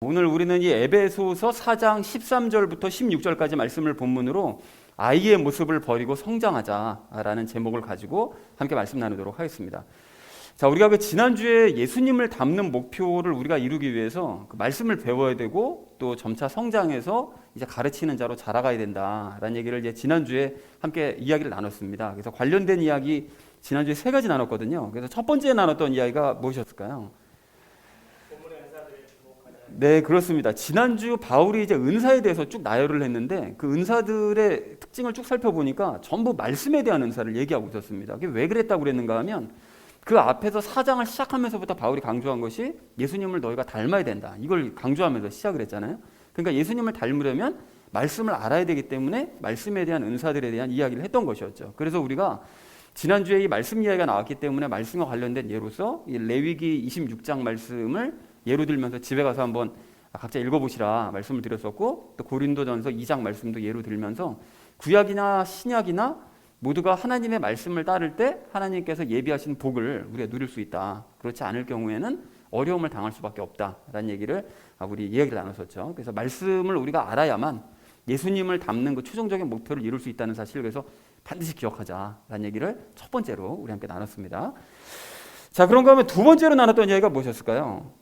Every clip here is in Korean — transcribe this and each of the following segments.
오늘 우리는 이 에베소서 4장 13절부터 16절까지 말씀을 본문으로 아이의 모습을 버리고 성장하자라는 제목을 가지고 함께 말씀 나누도록 하겠습니다. 자, 우리가 그 지난주에 예수님을 닮는 목표를 우리가 이루기 위해서 그 말씀을 배워야 되고 또 점차 성장해서 이제 가르치는 자로 자라가야 된다라는 얘기를 이제 지난주에 함께 이야기를 나눴습니다. 그래서 관련된 이야기 지난주에 세 가지 나눴거든요. 그래서 첫 번째 나눴던 이야기가 무엇이었을까요? 네, 그렇습니다. 지난주 바울이 이제 은사에 대해서 쭉 나열을 했는데 그 은사들의 특징을 쭉 살펴보니까 전부 말씀에 대한 은사를 얘기하고 있었습니다. 그게 왜 그랬다고 그랬는가 하면 그 앞에서 4장을 시작하면서부터 바울이 강조한 것이 예수님을 너희가 닮아야 된다. 이걸 강조하면서 시작을 했잖아요. 그러니까 예수님을 닮으려면 말씀을 알아야 되기 때문에 말씀에 대한 은사들에 대한 이야기를 했던 것이었죠. 그래서 우리가 지난주에 이 말씀 이야기가 나왔기 때문에 말씀과 관련된 예로서 이 레위기 26장 말씀을 예로 들면서 집에 가서 한번 각자 읽어보시라 말씀을 드렸었고, 또 고린도전서 2장 말씀도 예로 들면서 구약이나 신약이나 모두가 하나님의 말씀을 따를 때 하나님께서 예비하신 복을 우리가 누릴 수 있다. 그렇지 않을 경우에는 어려움을 당할 수밖에 없다라는 얘기를 우리 이야기를 나눴었죠. 그래서 말씀을 우리가 알아야만 예수님을 닮는 그 최종적인 목표를 이룰 수 있다는 사실을 그래서 반드시 기억하자라는 얘기를 첫 번째로 우리 함께 나눴습니다. 자, 그런가 하면 두 번째로 나눴던 이야기가 무엇이었을까요?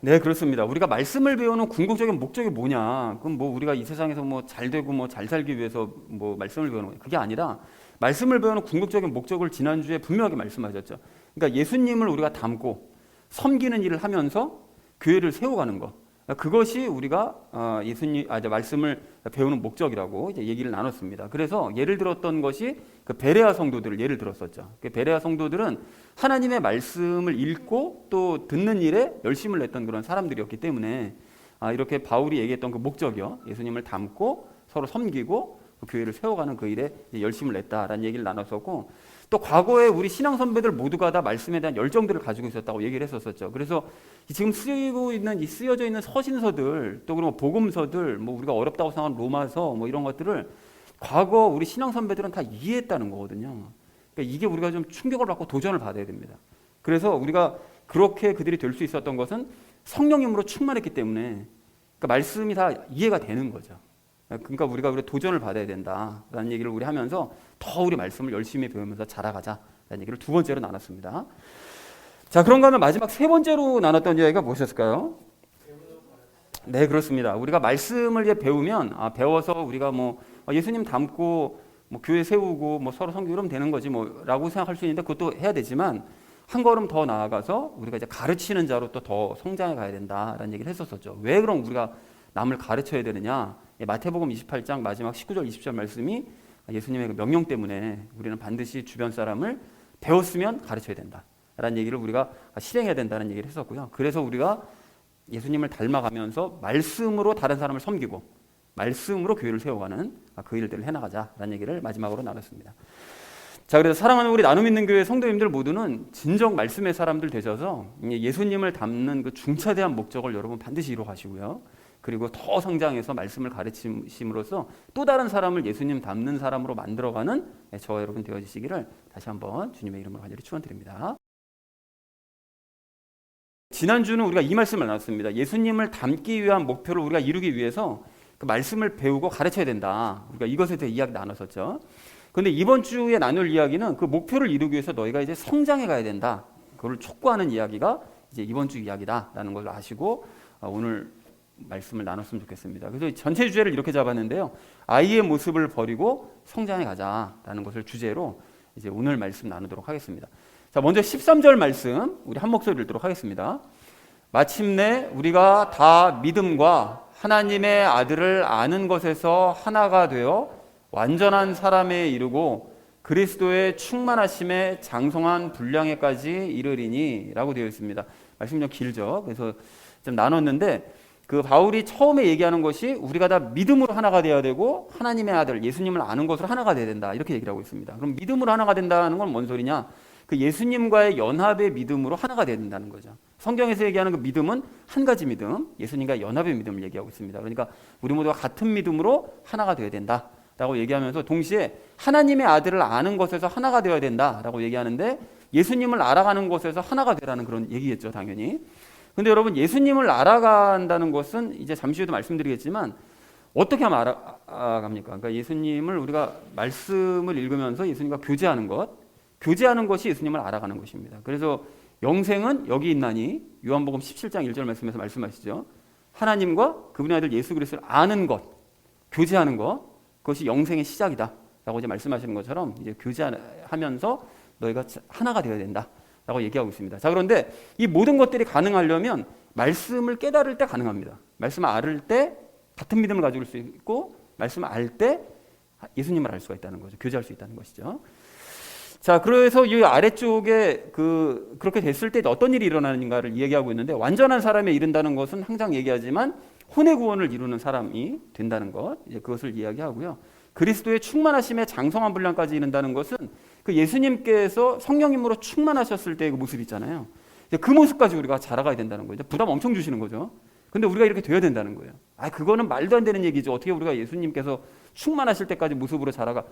네, 그렇습니다. 우리가 말씀을 배우는 궁극적인 목적이 뭐냐? 그럼 뭐 우리가 이 세상에서 뭐 잘 되고 뭐 잘 살기 위해서 뭐 말씀을 배우는 거예요. 그게 아니라 말씀을 배우는 궁극적인 목적을 지난주에 분명하게 말씀하셨죠. 그러니까 예수님을 우리가 닮고 섬기는 일을 하면서 교회를 세워가는 것. 그것이 우리가 말씀을 배우는 목적이라고 이제 얘기를 나눴습니다. 그래서 예를 들었던 것이 그 베레아 성도들을 예를 들었었죠. 그 베레아 성도들은 하나님의 말씀을 읽고 또 듣는 일에 열심을 냈던 그런 사람들이었기 때문에 이렇게 바울이 얘기했던 그 목적이요, 예수님을 닮고 서로 섬기고 그 교회를 세워가는 그 일에 열심을 냈다라는 얘기를 나눴었고, 또 과거에 우리 신앙 선배들 모두가 다 말씀에 대한 열정들을 가지고 있었다고 얘기를 했었었죠. 그래서 지금 쓰여져 있는 서신서들, 또 그리고 복음서들, 뭐 우리가 어렵다고 생각하는 로마서 뭐 이런 것들을 과거 우리 신앙 선배들은 다 이해했다는 거거든요. 그러니까 이게 우리가 좀 충격을 받고 도전을 받아야 됩니다. 그래서 우리가 그렇게 그들이 될 수 있었던 것은 성령님으로 충만했기 때문에, 그러니까 말씀이 다 이해가 되는 거죠. 그러니까 우리가 도전을 받아야 된다라는 얘기를 우리 하면서 더 우리 말씀을 열심히 배우면서 자라가자라는 얘기를 두 번째로 나눴습니다. 자, 그런가 하면 마지막 세 번째로 나눴던 이야기가 무엇이었을까요? 네, 그렇습니다. 우리가 말씀을 이제 배우면 배워서 우리가 뭐 예수님 닮고 뭐 교회 세우고 뭐 서로 섬기고 그러면 되는 거지 뭐라고 생각할 수 있는데, 그것도 해야 되지만 한 걸음 더 나아가서 우리가 이제 가르치는 자로 또 더 성장해 가야 된다라는 얘기를 했었었죠. 왜 그럼 우리가 남을 가르쳐야 되느냐? 마태복음 28장 마지막 19절 20절 말씀이 예수님의 그 명령 때문에 우리는 반드시 주변 사람을 배웠으면 가르쳐야 된다라는 얘기를 우리가 실행해야 된다는 얘기를 했었고요. 그래서 우리가 예수님을 닮아가면서 말씀으로 다른 사람을 섬기고 말씀으로 교회를 세워가는 그 일들을 해나가자라는 얘기를 마지막으로 나눴습니다. 자, 그래서 사랑하는 우리 나눔 있는 교회 성도님들 모두는 진정 말씀의 사람들 되셔서 예수님을 닮는 그 중차대한 목적을 여러분 반드시 이루어가시고요. 그리고 더 성장해서 말씀을 가르침으로써 또 다른 사람을 예수님 닮는 사람으로 만들어가는 저와 여러분 되어주시기를 다시 한번 주님의 이름으로 간절히 축원드립니다. 지난주는 우리가 이 말씀을 나눴습니다. 예수님을 닮기 위한 목표를 우리가 이루기 위해서 그 말씀을 배우고 가르쳐야 된다. 우리가 이것에 대해 이야기 나눴었죠. 그런데 이번 주에 나눌 이야기는 그 목표를 이루기 위해서 너희가 이제 성장해 가야 된다. 그걸 촉구하는 이야기가 이제 이번 주 이야기다라는 걸 아시고 오늘 말씀을 나눴으면 좋겠습니다. 그래서 전체 주제를 이렇게 잡았는데요. 아이의 모습을 버리고 성장해 가자라는 것을 주제로 이제 오늘 말씀 나누도록 하겠습니다. 자, 먼저 13절 말씀 우리 한 목소리 읽도록 하겠습니다. 마침내 우리가 다 믿음과 하나님의 아들을 아는 것에서 하나가 되어 완전한 사람에 이르고 그리스도의 충만하심에 장성한 분량에까지 이르리니 라고 되어 있습니다. 말씀이 좀 길죠. 그래서 좀 나눴는데 그 바울이 처음에 얘기하는 것이 우리가 다 믿음으로 하나가 되어야 되고 하나님의 아들 예수님을 아는 것으로 하나가 되어야 된다, 이렇게 얘기를 하고 있습니다. 그럼 믿음으로 하나가 된다는 건 뭔 소리냐? 그 예수님과의 연합의 믿음으로 하나가 되어야 된다는 거죠. 성경에서 얘기하는 그 믿음은 한 가지 믿음, 예수님과 연합의 믿음을 얘기하고 있습니다. 그러니까 우리 모두가 같은 믿음으로 하나가 되어야 된다라고 얘기하면서 동시에 하나님의 아들을 아는 것에서 하나가 되어야 된다라고 얘기하는데 예수님을 알아가는 것에서 하나가 되라는 그런 얘기겠죠, 당연히. 근데 여러분 예수님을 알아간다는 것은 이제 잠시 후에도 말씀드리겠지만 어떻게 하면 알아갑니까? 그러니까 예수님을 우리가 말씀을 읽으면서 예수님과 교제하는 것이 예수님을 알아가는 것입니다. 그래서 영생은 여기 있나니 요한복음 17장 1절 말씀에서 말씀하시죠. 하나님과 그분의 아들 예수 그리스도를 아는 것, 교제하는 것, 그것이 영생의 시작이다 라고 이제 말씀하시는 것처럼 이제 교제하면서 너희가 하나가 되어야 된다 라고 얘기하고 있습니다. 자, 그런데 이 모든 것들이 가능하려면 말씀을 깨달을 때 가능합니다. 말씀을 알을 때 같은 믿음을 가지고 수 있고, 말씀을 알 때 예수님을 알 수가 있다는 거죠. 교제할 수 있다는 것이죠. 자, 그래서 이 아래쪽에 그렇게 됐을 때 어떤 일이 일어나는가를 이야기하고 있는데, 완전한 사람에 이른다는 것은 항상 얘기하지만 혼의 구원을 이루는 사람이 된다는 것, 이제 그것을 이야기하고요. 그리스도의 충만하심에 장성한 분량까지 이른다는 것은 그 예수님께서 성령님으로 충만하셨을 때의 그 모습 있잖아요. 그 모습까지 우리가 자라가야 된다는 거죠. 부담 엄청 주시는 거죠. 근데 우리가 이렇게 돼야 된다는 거예요. 그거는 말도 안 되는 얘기죠. 어떻게 우리가 예수님께서 충만하실 때까지 모습으로 자라가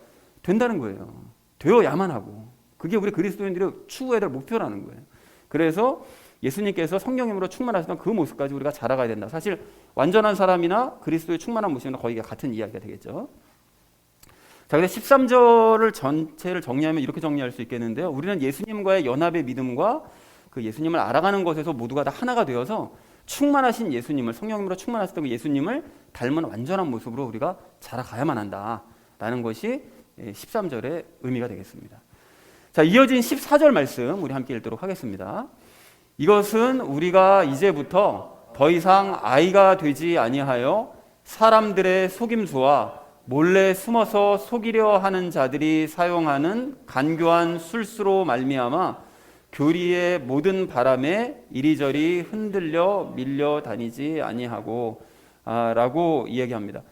된다는 거예요. 되어야만 하고. 그게 우리 그리스도인들의 추구해야 될 목표라는 거예요. 그래서 예수님께서 성령님으로 충만하셨던 그 모습까지 우리가 자라가야 된다. 사실 완전한 사람이나 그리스도의 충만한 모습이나 거의 같은 이야기가 되겠죠. 자, 그래서 13절을 전체를 정리하면 이렇게 정리할 수 있겠는데요. 우리는 예수님과의 연합의 믿음과 그 예수님을 알아가는 것에서 모두가 다 하나가 되어서 충만하신 예수님을, 성령님으로 충만하셨던 그 예수님을 닮은 완전한 모습으로 우리가 자라가야만 한다라는 것이 13절의 의미가 되겠습니다. 자, 이어진 14절 말씀 우리 함께 읽도록 하겠습니다. 이것은 우리가 이제부터 더 이상 아이가 되지 아니하여 사람들의 속임수와 몰래 숨어서 속이려 하는 자들이 사용하는 간교한 술수로 말미암아 교리의 모든 바람에 이리저리 흔들려 밀려 다니지 아니하고 라고 이야기합니다.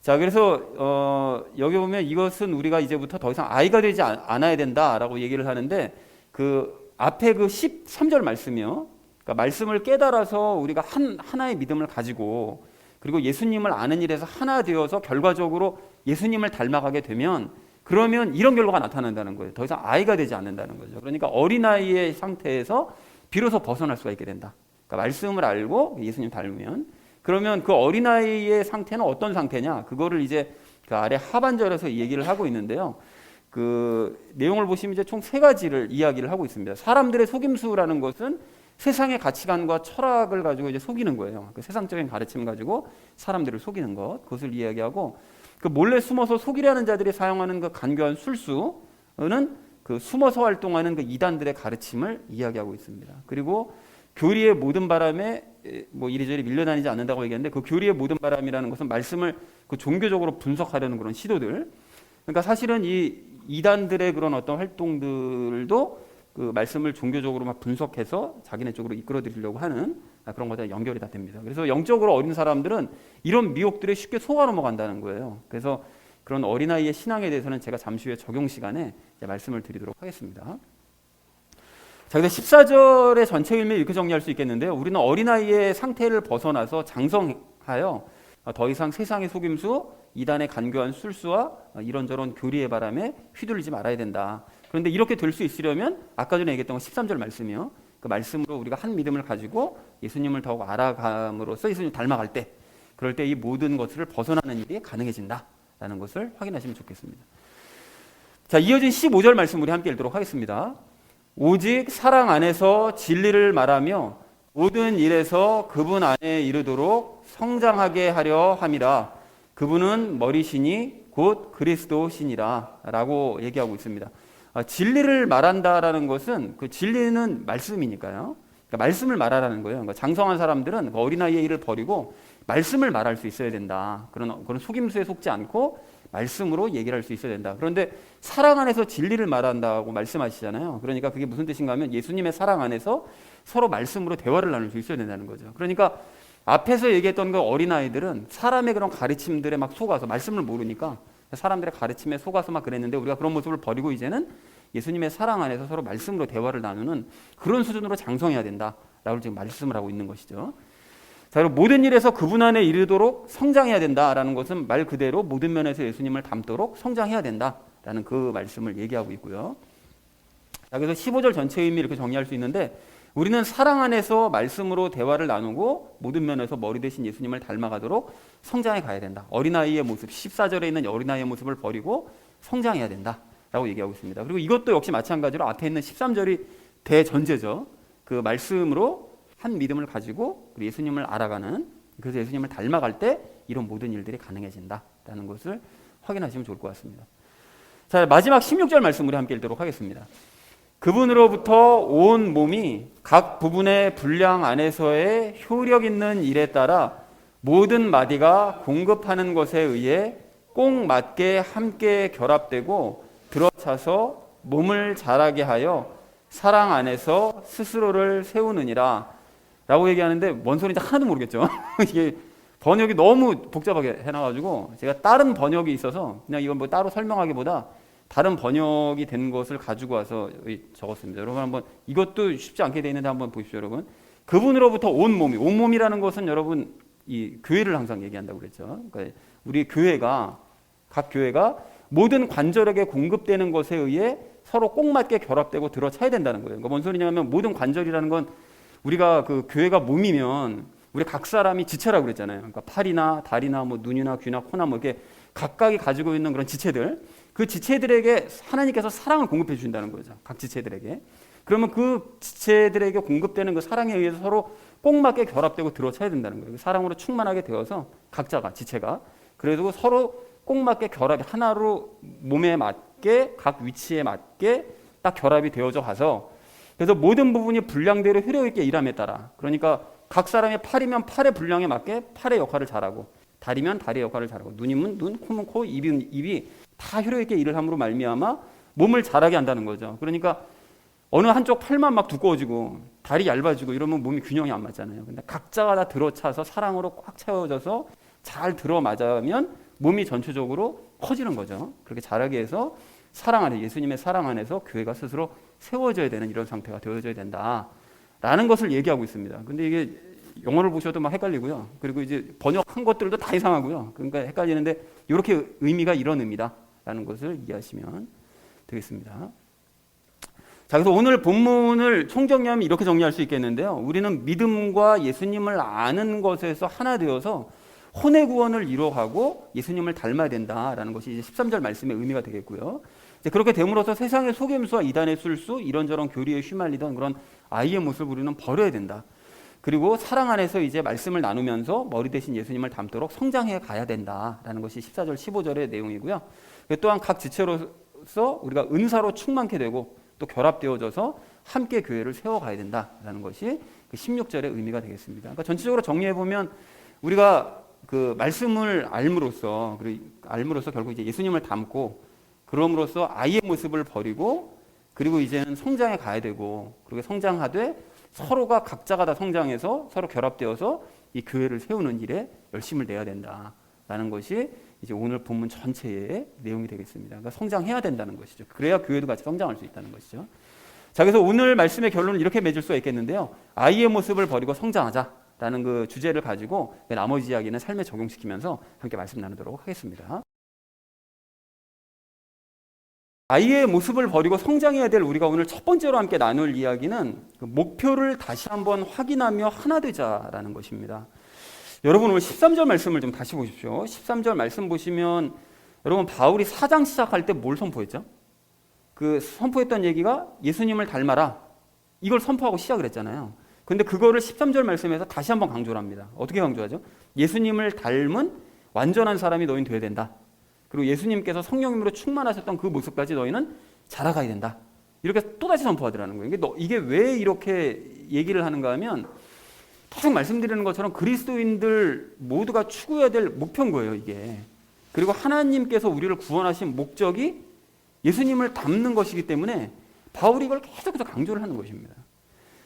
자, 그래서 여기 보면 이것은 우리가 이제부터 더 이상 아이가 되지 않아야 된다라고 얘기를 하는데, 그 앞에 그 13절 말씀이요. 그러니까 말씀을 깨달아서 우리가 하나의 믿음을 가지고 그리고 예수님을 아는 일에서 하나 되어서 결과적으로 예수님을 닮아가게 되면, 그러면 이런 결과가 나타난다는 거예요. 더 이상 아이가 되지 않는다는 거죠. 그러니까 어린아이의 상태에서 비로소 벗어날 수가 있게 된다. 그러니까 말씀을 알고 예수님 닮으면, 그러면 그 어린아이의 상태는 어떤 상태냐? 그거를 이제 그 아래 하반절에서 얘기를 하고 있는데요. 그 내용을 보시면 이제 총 3가지를 이야기를 하고 있습니다. 사람들의 속임수라는 것은 세상의 가치관과 철학을 가지고 이제 속이는 거예요. 그 세상적인 가르침 가지고 사람들을 속이는 것, 그것을 이야기하고, 그 몰래 숨어서 속이려는 자들이 사용하는 그 간교한 술수는 그 숨어서 활동하는 그 이단들의 가르침을 이야기하고 있습니다. 그리고 교리의 모든 바람에 뭐 이리저리 밀려다니지 않는다고 얘기하는데, 그 교리의 모든 바람이라는 것은 말씀을 그 종교적으로 분석하려는 그런 시도들. 그러니까 사실은 이 이단들의 그런 어떤 활동들도 그 말씀을 종교적으로 막 분석해서 자기네 쪽으로 이끌어들이려고 하는 그런 것과 연결이 다 됩니다. 그래서 영적으로 어린 사람들은 이런 미혹들에 쉽게 속아 넘어간다는 거예요. 그래서 그런 어린아이의 신앙에 대해서는 제가 잠시 후에 적용 시간에 말씀을 드리도록 하겠습니다. 자, 그래서 14절의 전체 의미를 이렇게 정리할 수 있겠는데요. 우리는 어린아이의 상태를 벗어나서 장성하여 더 이상 세상의 속임수, 이단의 간교한 술수와 이런저런 교리의 바람에 휘둘리지 말아야 된다. 그런데 이렇게 될 수 있으려면 아까 전에 얘기했던 13절 말씀이요. 그 말씀으로 우리가 한 믿음을 가지고 예수님을 더욱 알아감으로써 예수님 닮아갈 때, 그럴 때 이 모든 것을 벗어나는 일이 가능해진다라는 것을 확인하시면 좋겠습니다. 자, 이어진 15절 말씀 우리 함께 읽도록 하겠습니다. 오직 사랑 안에서 진리를 말하며 모든 일에서 그분 안에 이르도록 성장하게 하려 함이라. 그분은 머리시니 곧 그리스도시니라 라고 얘기하고 있습니다. 진리를 말한다라는 것은 그 진리는 말씀이니까요. 그러니까 말씀을 말하라는 거예요. 그러니까 장성한 사람들은 어린아이의 일을 버리고 말씀을 말할 수 있어야 된다. 그런 속임수에 속지 않고 말씀으로 얘기를 할 수 있어야 된다. 그런데 사랑 안에서 진리를 말한다고 말씀하시잖아요. 그러니까 그게 무슨 뜻인가 하면 예수님의 사랑 안에서 서로 말씀으로 대화를 나눌 수 있어야 된다는 거죠. 그러니까 앞에서 얘기했던 그 어린아이들은 사람의 그런 가르침들에 막 속아서 말씀을 모르니까 사람들의 가르침에 속아서 막 그랬는데, 우리가 그런 모습을 버리고 이제는 예수님의 사랑 안에서 서로 말씀으로 대화를 나누는 그런 수준으로 장성해야 된다라고 지금 말씀을 하고 있는 것이죠. 자, 그리고 모든 일에서 그분 안에 이르도록 성장해야 된다라는 것은 말 그대로 모든 면에서 예수님을 닮도록 성장해야 된다라는 그 말씀을 얘기하고 있고요. 자, 그래서 15절 전체 의미 이렇게 정리할 수 있는데, 우리는 사랑 안에서 말씀으로 대화를 나누고 모든 면에서 머리 대신 예수님을 닮아가도록 성장해 가야 된다. 어린아이의 모습, 14절에 있는 어린아이의 모습을 버리고 성장해야 된다 라고 얘기하고 있습니다. 그리고 이것도 역시 마찬가지로 앞에 있는 13절이 대전제죠. 그 말씀으로 한 믿음을 가지고 예수님을 알아가는, 그래서 예수님을 닮아갈 때 이런 모든 일들이 가능해진다라는 것을 확인하시면 좋을 것 같습니다. 자, 마지막 16절 말씀 우리 함께 읽도록 하겠습니다. 그분으로부터 온 몸이 각 부분의 분량 안에서의 효력 있는 일에 따라 모든 마디가 공급하는 것에 의해 꼭 맞게 함께 결합되고 들어차서 몸을 자라게 하여 사랑 안에서 스스로를 세우느니라 라고 얘기하는데 뭔 소리인지 하나도 모르겠죠. 이게 번역이 너무 복잡하게 해놔가지고 제가 다른 번역이 있어서 그냥 이건 뭐 따로 설명하기보다 다른 번역이 된 것을 가지고 와서 적었습니다. 여러분 한번 이것도 쉽지 않게 되어 있는데 한번 보십시오. 여러분, 그분으로부터 온 몸이, 온 몸이라는 것은 여러분 이 교회를 항상 얘기한다고 그랬죠. 그러니까 우리 교회가, 각 교회가 모든 관절에게 공급되는 것에 의해 서로 꼭 맞게 결합되고 들어차야 된다는 거예요. 그러니까 뭔 소리냐면 모든 관절이라는 건 우리가 그 교회가 몸이면 우리 각 사람이 지체라고 그랬잖아요. 그러니까 팔이나 다리나 뭐 눈이나 귀나 코나 뭐 이렇게 각각이 가지고 있는 그런 지체들, 그 지체들에게 하나님께서 사랑을 공급해 주신다는 거죠. 각 지체들에게. 그러면 그 지체들에게 공급되는 그 사랑에 의해서 서로 꼭 맞게 결합되고 들어차야 된다는 거예요. 사랑으로 충만하게 되어서 각자가, 지체가, 그래도 서로 꼭 맞게 결합이 하나로 몸에 맞게 각 위치에 맞게 딱 결합이 되어져 가서, 그래서 모든 부분이 분량대로 효력 있게 일함에 따라, 그러니까 각 사람의 팔이면 팔의 분량에 맞게 팔의 역할을 잘하고, 다리면 다리의 역할을 잘하고, 눈이면 눈, 코면 코, 입이면 입이 다 효력 있게 일을 함으로 말미암아 몸을 자라게 한다는 거죠. 그러니까 어느 한쪽 팔만 막 두꺼워지고 다리 얇아지고 이러면 몸이 균형이 안 맞잖아요. 근데 각자가 다 들어차서 사랑으로 꽉 채워져서 잘 들어맞으면 몸이 전체적으로 커지는 거죠. 그렇게 자라게 해서 사랑 안에, 예수님의 사랑 안에서 교회가 스스로 세워져야 되는 이런 상태가 되어져야 된다라는 것을 얘기하고 있습니다. 근데 이게 영어를 보셔도 막 헷갈리고요. 그리고 이제 번역한 것들도 다 이상하고요. 그러니까 헷갈리는데 이렇게 의미가 이런 의미다라는 것을 이해하시면 되겠습니다. 자, 그래서 오늘 본문을 총정리하면 이렇게 정리할 수 있겠는데요. 우리는 믿음과 예수님을 아는 것에서 하나 되어서 혼의 구원을 이루어가고 예수님을 닮아야 된다라는 것이 이제 13절 말씀의 의미가 되겠고요. 이제 그렇게 됨으로써 세상의 속임수와 이단의 술수, 이런저런 교리에 휘말리던 그런 아이의 모습을 우리는 버려야 된다. 그리고 사랑 안에서 이제 말씀을 나누면서 머리 대신 예수님을 닮도록 성장해 가야 된다라는 것이 14절, 15절의 내용이고요. 또한 각 지체로서 우리가 은사로 충만케 되고 또 결합되어져서 함께 교회를 세워가야 된다라는 것이 16절의 의미가 되겠습니다. 그러니까 전체적으로 정리해보면 우리가 그 말씀을 알므로써 결국 이제 예수님을 닮고 그럼으로써 아이의 모습을 버리고 그리고 이제는 성장해 가야 되고, 그리고 성장하되 서로가 각자가 다 성장해서 서로 결합되어서 이 교회를 세우는 일에 열심을 내야 된다라는 것이 이제 오늘 본문 전체의 내용이 되겠습니다. 그러니까 성장해야 된다는 것이죠. 그래야 교회도 같이 성장할 수 있다는 것이죠. 자, 그래서 오늘 말씀의 결론을 이렇게 맺을 수가 있겠는데요. 아이의 모습을 버리고 성장하자라는 그 주제를 가지고 나머지 이야기는 삶에 적용시키면서 함께 말씀 나누도록 하겠습니다. 아이의 모습을 버리고 성장해야 될 우리가 오늘 첫 번째로 함께 나눌 이야기는 그 목표를 다시 한번 확인하며 하나 되자라는 것입니다. 여러분 오늘 13절 말씀을 좀 다시 보십시오. 13절 말씀 보시면 여러분 바울이 4장 시작할 때 뭘 선포했죠? 그 선포했던 얘기가 예수님을 닮아라. 이걸 선포하고 시작을 했잖아요. 근데 그거를 13절 말씀에서 다시 한번 강조를 합니다. 어떻게 강조하죠? 예수님을 닮은 완전한 사람이 너희는 되어야 된다. 그리고 예수님께서 성령님으로 충만하셨던 그 모습까지 너희는 자라가야 된다. 이렇게 또다시 선포하더라는 거예요. 이게 왜 이렇게 얘기를 하는가 하면 계속 말씀드리는 것처럼 그리스도인들 모두가 추구해야 될 목표인 거예요, 이게. 그리고 하나님께서 우리를 구원하신 목적이 예수님을 닮는 것이기 때문에 바울이 이걸 계속해서 강조를 하는 것입니다.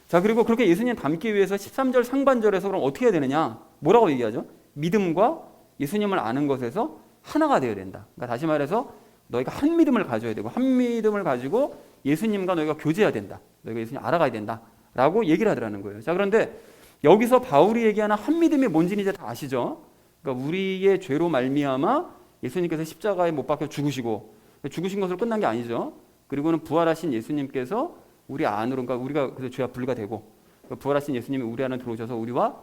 자, 그리고 그렇게 예수님 닮기 위해서 13절 상반절에서 그럼 어떻게 해야 되느냐? 뭐라고 얘기하죠? 믿음과 예수님을 아는 것에서 하나가 되어야 된다. 그러니까 다시 말해서 너희가 한 믿음을 가져야 되고 한 믿음을 가지고 예수님과 너희가 교제해야 된다. 너희가 예수님 알아가야 된다. 라고 얘기를 하더라는 거예요. 자, 그런데 여기서 바울이 얘기하는 한 믿음이 뭔지는 이제 다 아시죠? 그러니까 우리의 죄로 말미암아 예수님께서 십자가에 못 박혀 죽으시고 죽으신 것으로 끝난 게 아니죠. 그리고는 부활하신 예수님께서 우리 안으로, 그러니까 우리가 그래서 죄와 분리가 되고 부활하신 예수님이 우리 안에 들어오셔서 우리와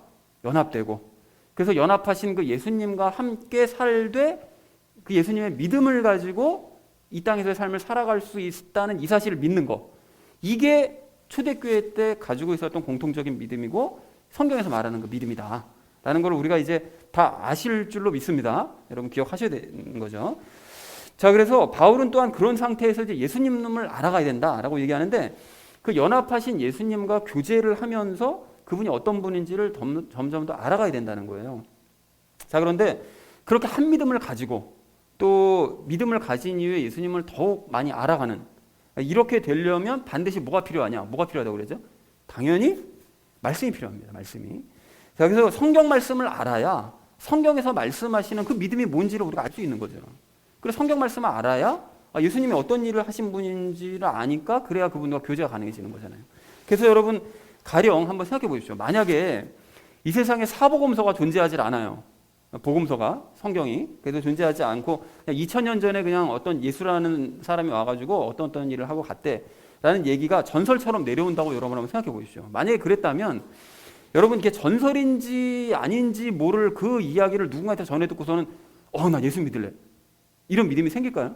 연합되고, 그래서 연합하신 그 예수님과 함께 살되 그 예수님의 믿음을 가지고 이 땅에서의 삶을 살아갈 수 있다는 이 사실을 믿는 거, 이게 초대교회 때 가지고 있었던 공통적인 믿음이고 성경에서 말하는 그 믿음이다 라는 걸 우리가 이제 다 아실 줄로 믿습니다. 여러분 기억하셔야 되는 거죠. 자, 그래서 바울은 또한 그런 상태에서 이제 예수님을 알아가야 된다라고 얘기하는데, 그 연합하신 예수님과 교제를 하면서 그분이 어떤 분인지를 점점 더 알아가야 된다는 거예요. 자, 그런데 그렇게 한 믿음을 가지고 또 믿음을 가진 이후에 예수님을 더욱 많이 알아가는, 이렇게 되려면 반드시 뭐가 필요하냐? 뭐가 필요하다고 그러죠? 당연히 말씀이 필요합니다. 말씀이. 자, 그래서 성경 말씀을 알아야 성경에서 말씀하시는 그 믿음이 뭔지를 우리가 알 수 있는 거죠. 그래서 성경 말씀을 알아야 예수님이 어떤 일을 하신 분인지를 아니까 그래야 그분과 교제가 가능해지는 거잖아요. 그래서 여러분 가령 한번 생각해 보십시오. 만약에 이 세상에 사복음서가 존재하지 않아요. 복음서가, 성경이 그래도 존재하지 않고 그냥 2000년 전에 그냥 어떤 예수라는 사람이 와가지고 어떤 일을 하고 갔대라는 얘기가 전설처럼 내려온다고 여러분 한번 생각해 보십시오. 만약에 그랬다면 여러분 이게 전설인지 아닌지 모를 그 이야기를 누군가한테 전해 듣고서는 나 예수 믿을래, 이런 믿음이 생길까요?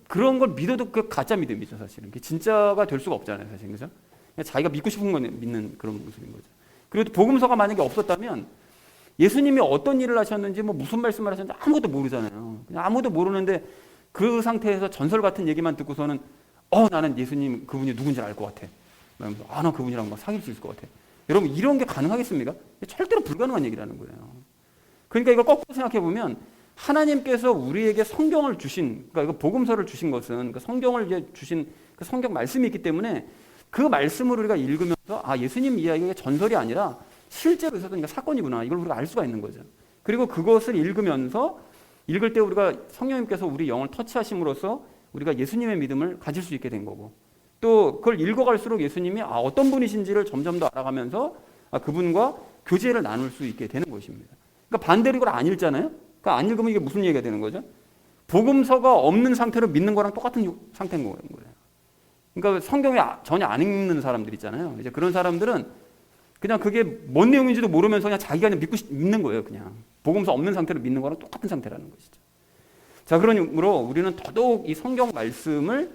그런 걸 믿어도 그 가짜 믿음이죠. 사실은 그게 진짜가 될 수가 없잖아요. 사실, 그죠? 그냥 자기가 믿고 싶은 건 믿는 그런 모습인 거죠. 그리고 복음서가 만약에 없었다면 예수님이 어떤 일을 하셨는지 무슨 말씀을 하셨는지 아무것도 모르잖아요. 그냥 아무것도 모르는데 그 상태에서 전설 같은 얘기만 듣고서는 나는 예수님 그분이 누군지 알 것 같아. 나 그분이랑 사귈 수 있을 것 같아. 여러분 이런 게 가능하겠습니까? 절대로 불가능한 얘기라는 거예요. 그러니까 이걸 거꾸로 생각해 보면 하나님께서 우리에게 성경을 주신, 그러니까 이거 복음서를 주신 것은 그 성경을 이제 주신 그 성경 말씀이 있기 때문에 그 말씀을 우리가 읽으면서 예수님 이야기가 전설이 아니라 실제로 있었던 사건이구나, 이걸 우리가 알 수가 있는 거죠. 그리고 그것을 읽으면서 읽을 때 우리가 성령님께서 우리 영을 터치하심으로써 우리가 예수님의 믿음을 가질 수 있게 된 거고, 또 그걸 읽어갈수록 예수님이 어떤 분이신지를 점점 더 알아가면서 그분과 교제를 나눌 수 있게 되는 것입니다. 그러니까 반대로 이걸 안 읽잖아요. 그러니까 안 읽으면 이게 무슨 얘기가 되는 거죠? 복음서가 없는 상태로 믿는 거랑 똑같은 상태인 거예요. 그러니까 성경에 전혀 안 읽는 사람들 있잖아요. 이제 그런 사람들은 그냥 그게 뭔 내용인지도 모르면서 그냥 자기가 그냥 믿는 거예요. 그냥 복음서 없는 상태로 믿는 거랑 똑같은 상태라는 것이죠. 자, 그러므로 우리는 더더욱 이 성경 말씀을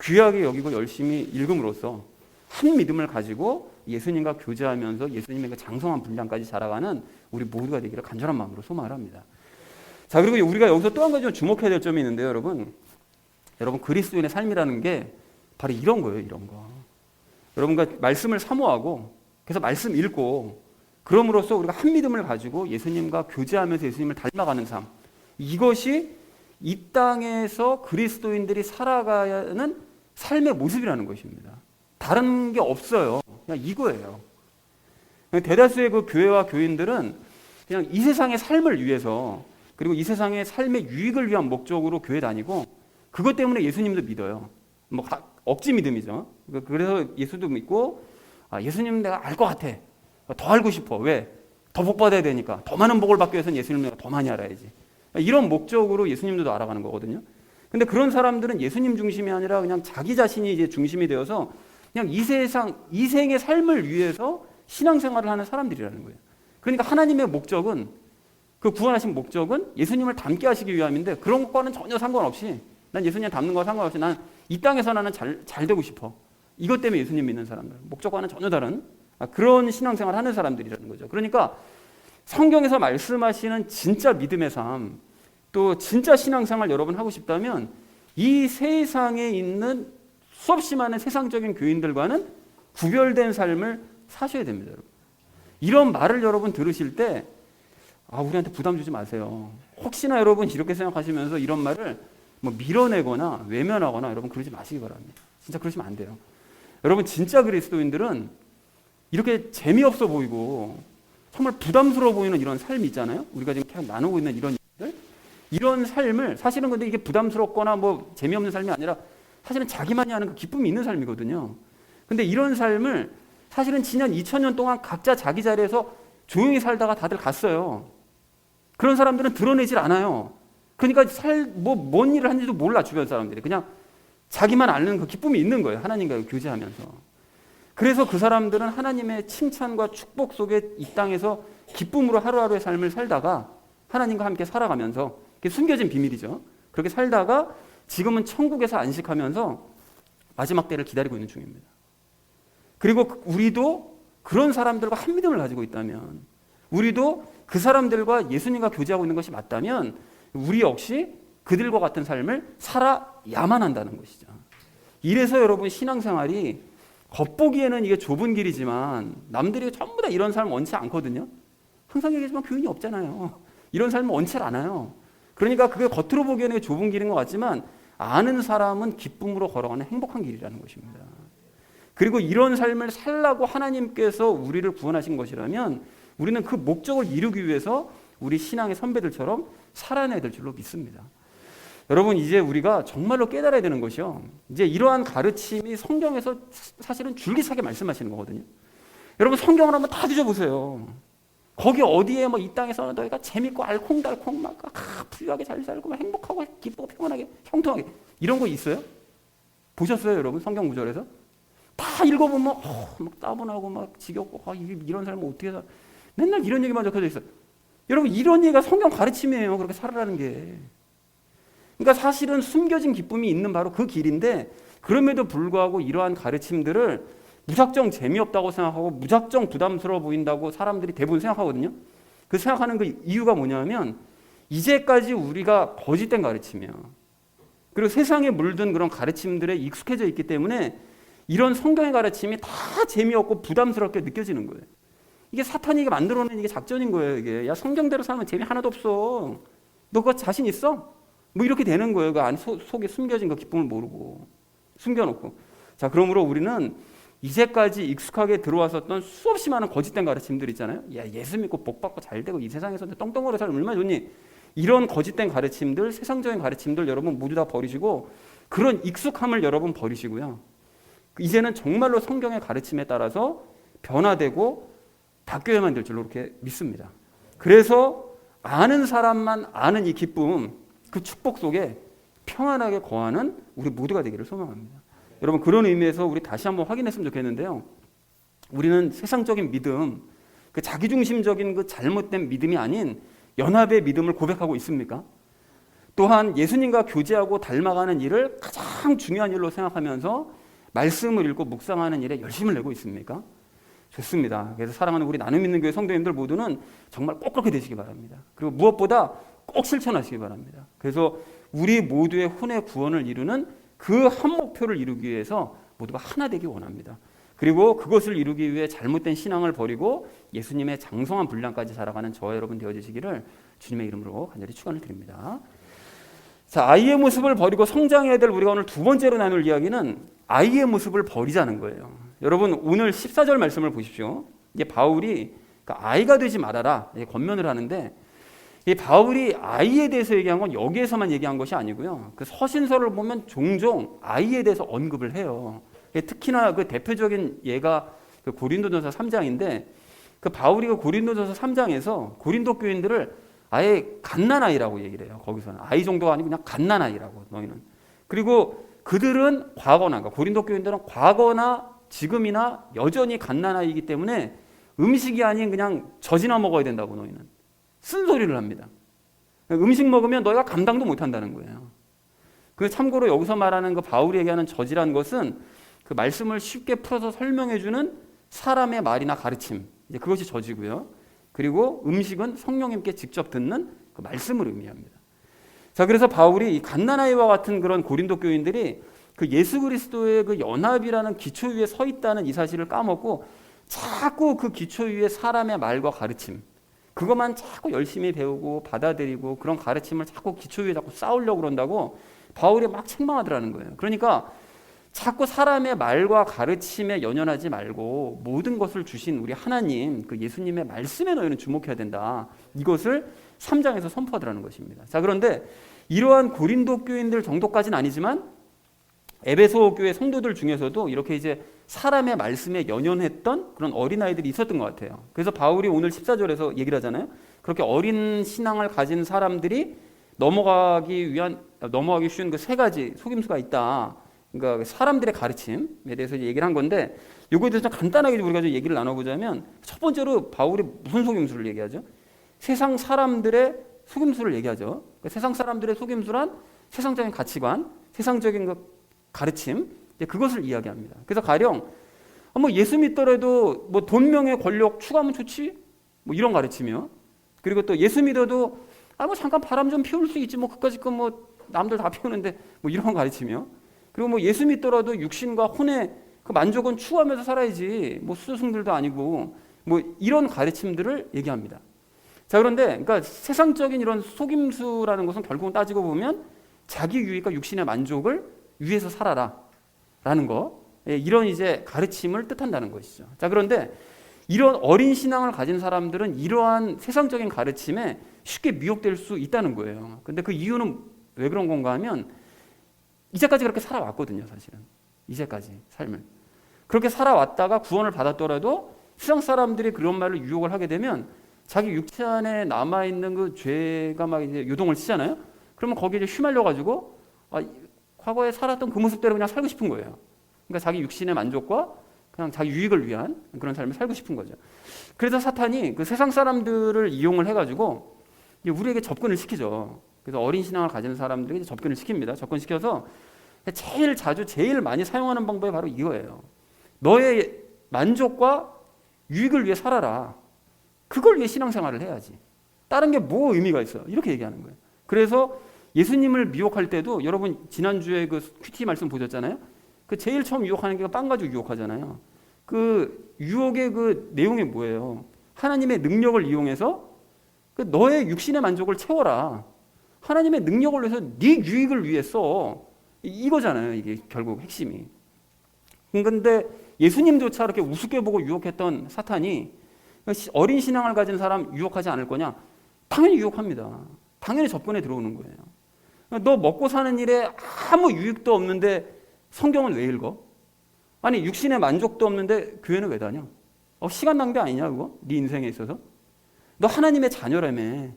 귀하게 여기고 열심히 읽음으로써 한 믿음을 가지고 예수님과 교제하면서 예수님의 그 장성한 분량까지 자라가는 우리 모두가 되기를 간절한 마음으로 소망을 합니다. 자, 그리고 우리가 여기서 또 한 가지 좀 주목해야 될 점이 있는데요, 여러분 그리스도인의 삶이라는 게 바로 이런 거예요. 이런 거. 여러분과 말씀을 사모하고 그래서 말씀 읽고 그럼으로써 우리가 한 믿음을 가지고 예수님과 교제하면서 예수님을 닮아가는 삶, 이것이 이 땅에서 그리스도인들이 살아가는 삶의 모습이라는 것입니다. 다른 게 없어요. 그냥 이거예요. 대다수의 그 교회와 교인들은 그냥 이 세상의 삶을 위해서, 그리고 이 세상의 삶의 유익을 위한 목적으로 교회 다니고 그것 때문에 예수님도 믿어요. 억지 믿음이죠. 그래서 예수도 믿고 예수님 내가 알 것 같아. 더 알고 싶어. 왜? 더 복 받아야 되니까. 더 많은 복을 받기 위해서는 예수님 내가 더 많이 알아야지. 이런 목적으로 예수님도 알아가는 거거든요. 근데 그런 사람들은 예수님 중심이 아니라 그냥 자기 자신이 이제 중심이 되어서 그냥 이 세상, 이 생의 삶을 위해서 신앙생활을 하는 사람들이라는 거예요. 그러니까 하나님의 목적은, 그 구원하신 목적은 예수님을 닮게 하시기 위함인데 그런 것과는 전혀 상관없이, 난 예수님 닮는 거와 상관없이 난 이 땅에서 나는 잘 되고 싶어. 이것 때문에 예수님 믿는 사람들, 목적과는 전혀 다른 그런 신앙생활을 하는 사람들이라는 거죠. 그러니까 성경에서 말씀하시는 진짜 믿음의 삶, 또 진짜 신앙생활 여러분 하고 싶다면 이 세상에 있는 수없이 많은 세상적인 교인들과는 구별된 삶을 사셔야 됩니다. 여러분. 이런 말을 여러분 들으실 때 우리한테 부담 주지 마세요. 혹시나 여러분 이렇게 생각하시면서 이런 말을 밀어내거나 외면하거나 여러분 그러지 마시기 바랍니다. 진짜 그러시면 안 돼요. 여러분 진짜 그리스도인들은 이렇게 재미없어 보이고 정말 부담스러워 보이는 이런 삶이 있잖아요. 우리가 지금 계속 나누고 있는 이런 일들, 이런 삶을 사실은 근데 이게 부담스럽거나 재미없는 삶이 아니라 사실은 자기만이 아는 그 기쁨이 있는 삶이거든요. 근데 이런 삶을 사실은 지난 2000년 동안 각자 자기 자리에서 조용히 살다가 다들 갔어요. 그런 사람들은 드러내질 않아요. 그러니까 뭔 일을 하는지도 몰라, 주변 사람들이. 그냥 자기만 아는 그 기쁨이 있는 거예요. 하나님과 교제하면서. 그래서 그 사람들은 하나님의 칭찬과 축복 속에 이 땅에서 기쁨으로 하루하루의 삶을 살다가 하나님과 함께 살아가면서, 그게 숨겨진 비밀이죠. 그렇게 살다가 지금은 천국에서 안식하면서 마지막 때를 기다리고 있는 중입니다. 그리고 우리도 그런 사람들과 한 믿음을 가지고 있다면, 우리도 그 사람들과 예수님과 교제하고 있는 것이 맞다면 우리 역시 그들과 같은 삶을 살아야만 한다는 것이죠. 이래서 여러분, 신앙생활이 겉보기에는 이게 좁은 길이지만 남들이 전부 다 이런 삶 원치 않거든요. 항상 얘기하지만 교인이 없잖아요. 이런 삶을 원치 않아요. 그러니까 그게 겉으로 보기에는 좁은 길인 것 같지만 아는 사람은 기쁨으로 걸어가는 행복한 길이라는 것입니다. 그리고 이런 삶을 살라고 하나님께서 우리를 구원하신 것이라면 우리는 그 목적을 이루기 위해서 우리 신앙의 선배들처럼 살아내야 될 줄로 믿습니다. 여러분, 이제 우리가 정말로 깨달아야 되는 것이요, 이제 이러한 가르침이 성경에서 사실은 줄기차게 말씀하시는 거거든요. 여러분, 성경을 한번 다 뒤져보세요. 거기 어디에 뭐 이 땅에서 너희가 재밌고 알콩달콩 막 부유하게 잘 살고 행복하고 기쁘고 평안하게 형통하게 이런 거 있어요? 보셨어요, 여러분? 성경 구절에서 다 읽어보면 막 따분하고 막 지겹고 이런 삶은 어떻게 살? 맨날 이런 얘기만 적혀져 있어요. 여러분, 이런 얘기가 성경 가르침이에요. 그렇게 살아라는 게. 그러니까 사실은 숨겨진 기쁨이 있는 바로 그 길인데, 그럼에도 불구하고 이러한 가르침들을 무작정 재미없다고 생각하고 무작정 부담스러워 보인다고 사람들이 대부분 생각하거든요. 그 생각하는 그 이유가 뭐냐면 이제까지 우리가 거짓된 가르침이에요. 그리고 세상에 물든 그런 가르침들에 익숙해져 있기 때문에 이런 성경의 가르침이 다 재미없고 부담스럽게 느껴지는 거예요. 이게 사탄이 만들어낸 이게 작전인 거예요. 이게 야, 성경대로 살면 재미 하나도 없어. 너 그거 자신 있어? 뭐 이렇게 되는 거예요. 그 안 속에 숨겨진 그 기쁨을 모르고 숨겨놓고. 자, 그러므로 우리는 이제까지 익숙하게 들어왔었던 수없이 많은 거짓된 가르침들 있잖아요. 야, 예수 믿고 복 받고 잘 되고 이 세상에서 떵떵거려 살면 얼마나 좋니? 이런 거짓된 가르침들, 세상적인 가르침들 여러분 모두 다 버리시고 그런 익숙함을 여러분 버리시고요. 이제는 정말로 성경의 가르침에 따라서 변화되고 바뀌어야만 될 줄로 그렇게 믿습니다. 그래서 아는 사람만 아는 이 기쁨, 그 축복 속에 평안하게 거하는 우리 모두가 되기를 소망합니다. 여러분, 그런 의미에서 우리 다시 한번 확인했으면 좋겠는데요. 우리는 세상적인 믿음, 그 자기중심적인 그 잘못된 믿음이 아닌 연합의 믿음을 고백하고 있습니까? 또한 예수님과 교제하고 닮아가는 일을 가장 중요한 일로 생각하면서 말씀을 읽고 묵상하는 일에 열심을 내고 있습니까? 좋습니다. 그래서 사랑하는 우리 나눔 있는 교회 성도님들 모두는 정말 꼭 그렇게 되시기 바랍니다. 그리고 무엇보다 꼭 실천하시기 바랍니다. 그래서 우리 모두의 혼의 구원을 이루는 그 한 목표를 이루기 위해서 모두가 하나 되기 원합니다. 그리고 그것을 이루기 위해 잘못된 신앙을 버리고 예수님의 장성한 분량까지 살아가는 저와 여러분 되어주시기를 주님의 이름으로 간절히 축원을 드립니다. 자, 아이의 모습을 버리고 성장해야 될 우리가 오늘 두 번째로 나눌 이야기는 아이의 모습을 버리자는 거예요. 여러분, 오늘 14절 말씀을 보십시오. 이게 바울이 아이가 되지 말아라 권면을 하는데, 이 바울이 아이에 대해서 얘기한 건 여기에서만 얘기한 것이 아니고요. 그 서신서를 보면 종종 아이에 대해서 언급을 해요. 특히나 그 대표적인 예가 그 고린도전서 3장인데, 그 바울이 그 고린도전서 3장에서 고린도 교인들을 아예 갓난아이라고 얘기를 해요. 거기서는 아이 정도가 아니고 그냥 갓난아이라고, 너희는. 그리고 그들은 과거나, 그러니까 고린도 교인들은 과거나 지금이나 여전히 갓난아이이기 때문에 음식이 아닌 그냥 젖이나 먹어야 된다고, 너희는. 쓴소리를 합니다. 음식 먹으면 너희가 감당도 못한다는 거예요. 그 참고로 여기서 말하는 그 바울이 얘기하는 젖이라는 것은 그 말씀을 쉽게 풀어서 설명해주는 사람의 말이나 가르침, 이제 그것이 젖이고요. 그리고 음식은 성령님께 직접 듣는 그 말씀을 의미합니다. 자, 그래서 바울이 이 갓난아이와 같은 그런 고린도 교인들이 그 예수 그리스도의 그 연합이라는 기초 위에 서 있다는 이 사실을 까먹고 자꾸 그 기초 위에 사람의 말과 가르침, 그것만 자꾸 열심히 배우고 받아들이고 그런 가르침을 자꾸 기초 위에 자꾸 쌓으려고 그런다고 바울이 막 책망하더라는 거예요. 그러니까 자꾸 사람의 말과 가르침에 연연하지 말고 모든 것을 주신 우리 하나님, 그 예수님의 말씀에 너희는 주목해야 된다. 이것을 3장에서 선포하더라는 것입니다. 자, 그런데 이러한 고린도 교인들 정도까지는 아니지만 에베소 교회 성도들 중에서도 이렇게 이제 사람의 말씀에 연연했던 그런 어린아이들이 있었던 것 같아요. 그래서 바울이 오늘 14절에서 얘기를 하잖아요. 그렇게 어린 신앙을 가진 사람들이 넘어가기 쉬운 그 세 가지 속임수가 있다. 그러니까 사람들의 가르침에 대해서 얘기를 한 건데 이거에 대해서 간단하게 우리가 좀 얘기를 나눠보자면 첫 번째로 바울이 무슨 속임수를 얘기하죠? 세상 사람들의 속임수를 얘기하죠. 그러니까 세상 사람들의 속임수란 세상적인 가치관, 세상적인 그 가르침, 그것을 이야기합니다. 그래서 가령 뭐 예수 믿더라도 뭐 돈, 명예, 권력 추구하면 좋지? 뭐 이런 가르침이요. 그리고 또 예수 믿어도 뭐 잠깐 바람 좀 피울 수 있지 뭐 그까짓 거 뭐 남들 다 피우는데 뭐 이런 가르침이요. 그리고 뭐 예수 믿더라도 육신과 혼의 그 만족은 추구하면서 살아야지 뭐 수승들도 아니고 뭐 이런 가르침들을 얘기합니다. 자, 그런데 그러니까 세상적인 이런 속임수라는 것은 결국은 따지고 보면 자기 유익과 육신의 만족을 위해서 살아라라는 거, 이런 이제 가르침을 뜻한다는 것이죠. 자, 그런데 이런 어린 신앙을 가진 사람들은 이러한 세상적인 가르침에 쉽게 미혹될 수 있다는 거예요. 근데 그 이유는 왜 그런 건가 하면 이제까지 그렇게 살아왔거든요, 사실은. 이제까지 삶을. 그렇게 살아왔다가 구원을 받았더라도 세상 사람들이 그런 말을 유혹을 하게 되면 자기 육체 안에 남아있는 그 죄가 막 이제 요동을 치잖아요. 그러면 거기에 이제 휘말려가지고 과거에 살았던 그 모습대로 그냥 살고 싶은 거예요. 그러니까 자기 육신의 만족과 그냥 자기 유익을 위한 그런 삶을 살고 싶은 거죠. 그래서 사탄이 그 세상 사람들을 이용을 해가지고 우리에게 접근을 시키죠. 그래서 어린 신앙을 가진 사람들에게 접근을 시킵니다. 접근시켜서 제일 자주 제일 많이 사용하는 방법이 바로 이거예요. 너의 만족과 유익을 위해 살아라. 그걸 위해 신앙생활을 해야지. 다른 게 뭐 의미가 있어? 이렇게 얘기하는 거예요. 그래서 예수님을 미혹할 때도 여러분 지난주에 그 큐티 말씀 보셨잖아요. 그 제일 처음 유혹하는 게 빵 가지고 유혹하잖아요. 그 유혹의 그 내용이 뭐예요? 하나님의 능력을 이용해서 그 너의 육신의 만족을 채워라. 하나님의 능력을 위해서 네 유익을 위해 써. 이거잖아요. 이게 결국 핵심이. 그런데 예수님조차 이렇게 우습게 보고 유혹했던 사탄이 어린 신앙을 가진 사람 유혹하지 않을 거냐? 당연히 유혹합니다. 당연히 접근에 들어오는 거예요. 너 먹고 사는 일에 아무 유익도 없는데 성경은 왜 읽어? 아니 육신의 만족도 없는데 교회는 왜 다녀? 시간 낭비 아니냐 그거? 네 인생에 있어서? 너 하나님의 자녀라며.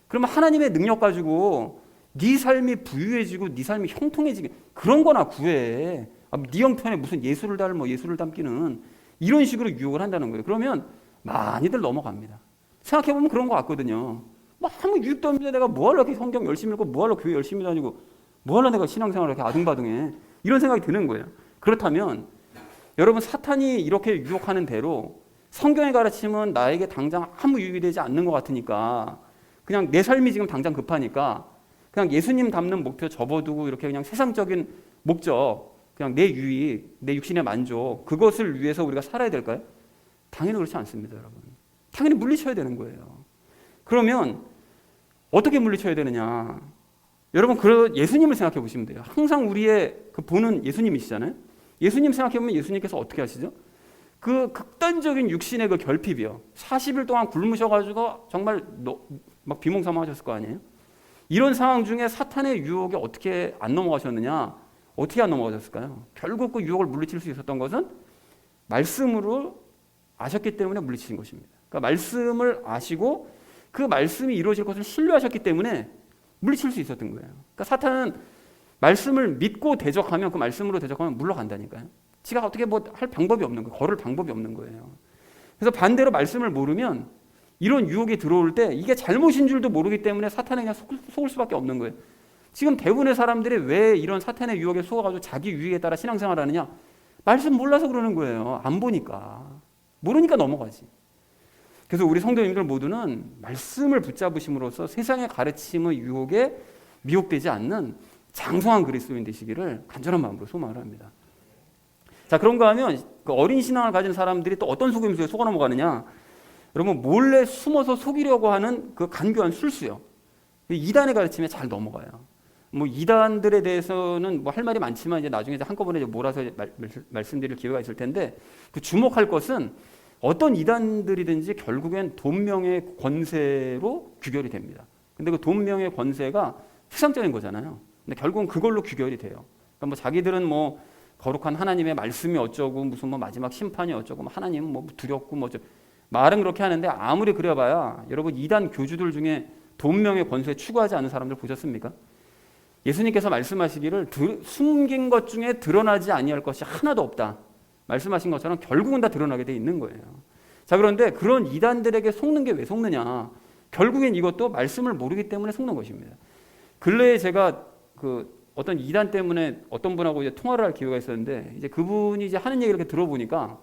그러면 하나님의 능력 가지고 네 삶이 부유해지고 네 삶이 형통해지게 그런 거나 구해. 네 형편에 무슨 예수를 담기는 이런 식으로 유혹을 한다는 거예요. 그러면 많이들 넘어갑니다. 생각해보면 그런 거 같거든요. 뭐 아무 유익도 없는데 내가 뭐하러 이렇게 성경 열심히 읽고 뭐하러 교회 열심히 다니고 뭐하러 내가 신앙생활을 이렇게 아등바등해. 이런 생각이 드는 거예요. 그렇다면 여러분 사탄이 이렇게 유혹하는 대로 성경의 가르침은 나에게 당장 아무 유익이 되지 않는 것 같으니까 그냥 내 삶이 지금 당장 급하니까 그냥 예수님 닮는 목표 접어두고 이렇게 그냥 세상적인 목적 그냥 내 유익, 내 육신의 만족 그것을 위해서 우리가 살아야 될까요? 당연히 그렇지 않습니다, 여러분. 당연히 물리쳐야 되는 거예요. 그러면 어떻게 물리쳐야 되느냐? 여러분 예수님을 생각해 보시면 돼요. 항상 우리의 그 보는 예수님이시잖아요. 예수님 생각해 보면 예수님께서 어떻게 하시죠? 그 극단적인 육신의 그 결핍이요. 40일 동안 굶으셔가지고 정말 막 비몽사몽하셨을 거 아니에요? 이런 상황 중에 사탄의 유혹에 어떻게 안 넘어가셨느냐? 어떻게 안 넘어가셨을까요? 결국 그 유혹을 물리칠 수 있었던 것은 말씀으로 아셨기 때문에 물리치신 것입니다. 그러니까 말씀을 아시고 그 말씀이 이루어질 것을 신뢰하셨기 때문에 물리칠 수 있었던 거예요. 그러니까 사탄은 말씀을 믿고 대적하면 그 말씀으로 대적하면 물러간다니까요. 지가 어떻게 뭐 할 방법이 없는 거예요. 걸을 방법이 없는 거예요. 그래서 반대로 말씀을 모르면 이런 유혹이 들어올 때 이게 잘못인 줄도 모르기 때문에 사탄에 그냥 속을 수밖에 없는 거예요. 지금 대부분의 사람들이 왜 이런 사탄의 유혹에 속아가지고 자기 유익에 따라 신앙생활을 하느냐? 말씀 몰라서 그러는 거예요. 안 보니까. 모르니까 넘어가지. 그래서 우리 성도님들 모두는 말씀을 붙잡으심으로써 세상의 가르침의 유혹에 미혹되지 않는 장성한 그리스도인 되시기를 간절한 마음으로 소망을 합니다. 자, 그런가 하면 그 어린 신앙을 가진 사람들이 또 어떤 속임수에 속아 넘어가느냐? 여러분 몰래 숨어서 속이려고 하는 그 간교한 술수요. 이단의 가르침에 잘 넘어가요. 뭐 이단들에 대해서는 뭐 할 말이 많지만 이제 나중에 한꺼번에 몰아서 말씀드릴 기회가 있을 텐데 그 주목할 것은 어떤 이단들이든지 결국엔 돈명의 권세로 규결이 됩니다. 근데 그 돈명의 권세가 세상적인 거잖아요. 근데 결국은 그걸로 규결이 돼요. 그러니까 뭐 자기들은 뭐 거룩한 하나님의 말씀이 어쩌고 무슨 뭐 마지막 심판이 어쩌고 뭐 하나님은 뭐 두렵고 뭐 말은 그렇게 하는데 아무리 그래봐야 여러분 이단 교주들 중에 돈명의 권세에 추구하지 않는 사람들 보셨습니까? 예수님께서 말씀하시기를 숨긴 것 중에 드러나지 아니할 것이 하나도 없다 말씀하신 것처럼 결국은 다 드러나게 돼 있는 거예요. 자, 그런데 그런 이단들에게 속는 게 왜 속느냐? 결국엔 이것도 말씀을 모르기 때문에 속는 것입니다. 근래에 제가 어떤 이단 때문에 어떤 분하고 이제 통화를 할 기회가 있었는데, 이제 그분이 이제 하는 얘기를 이렇게 들어보니까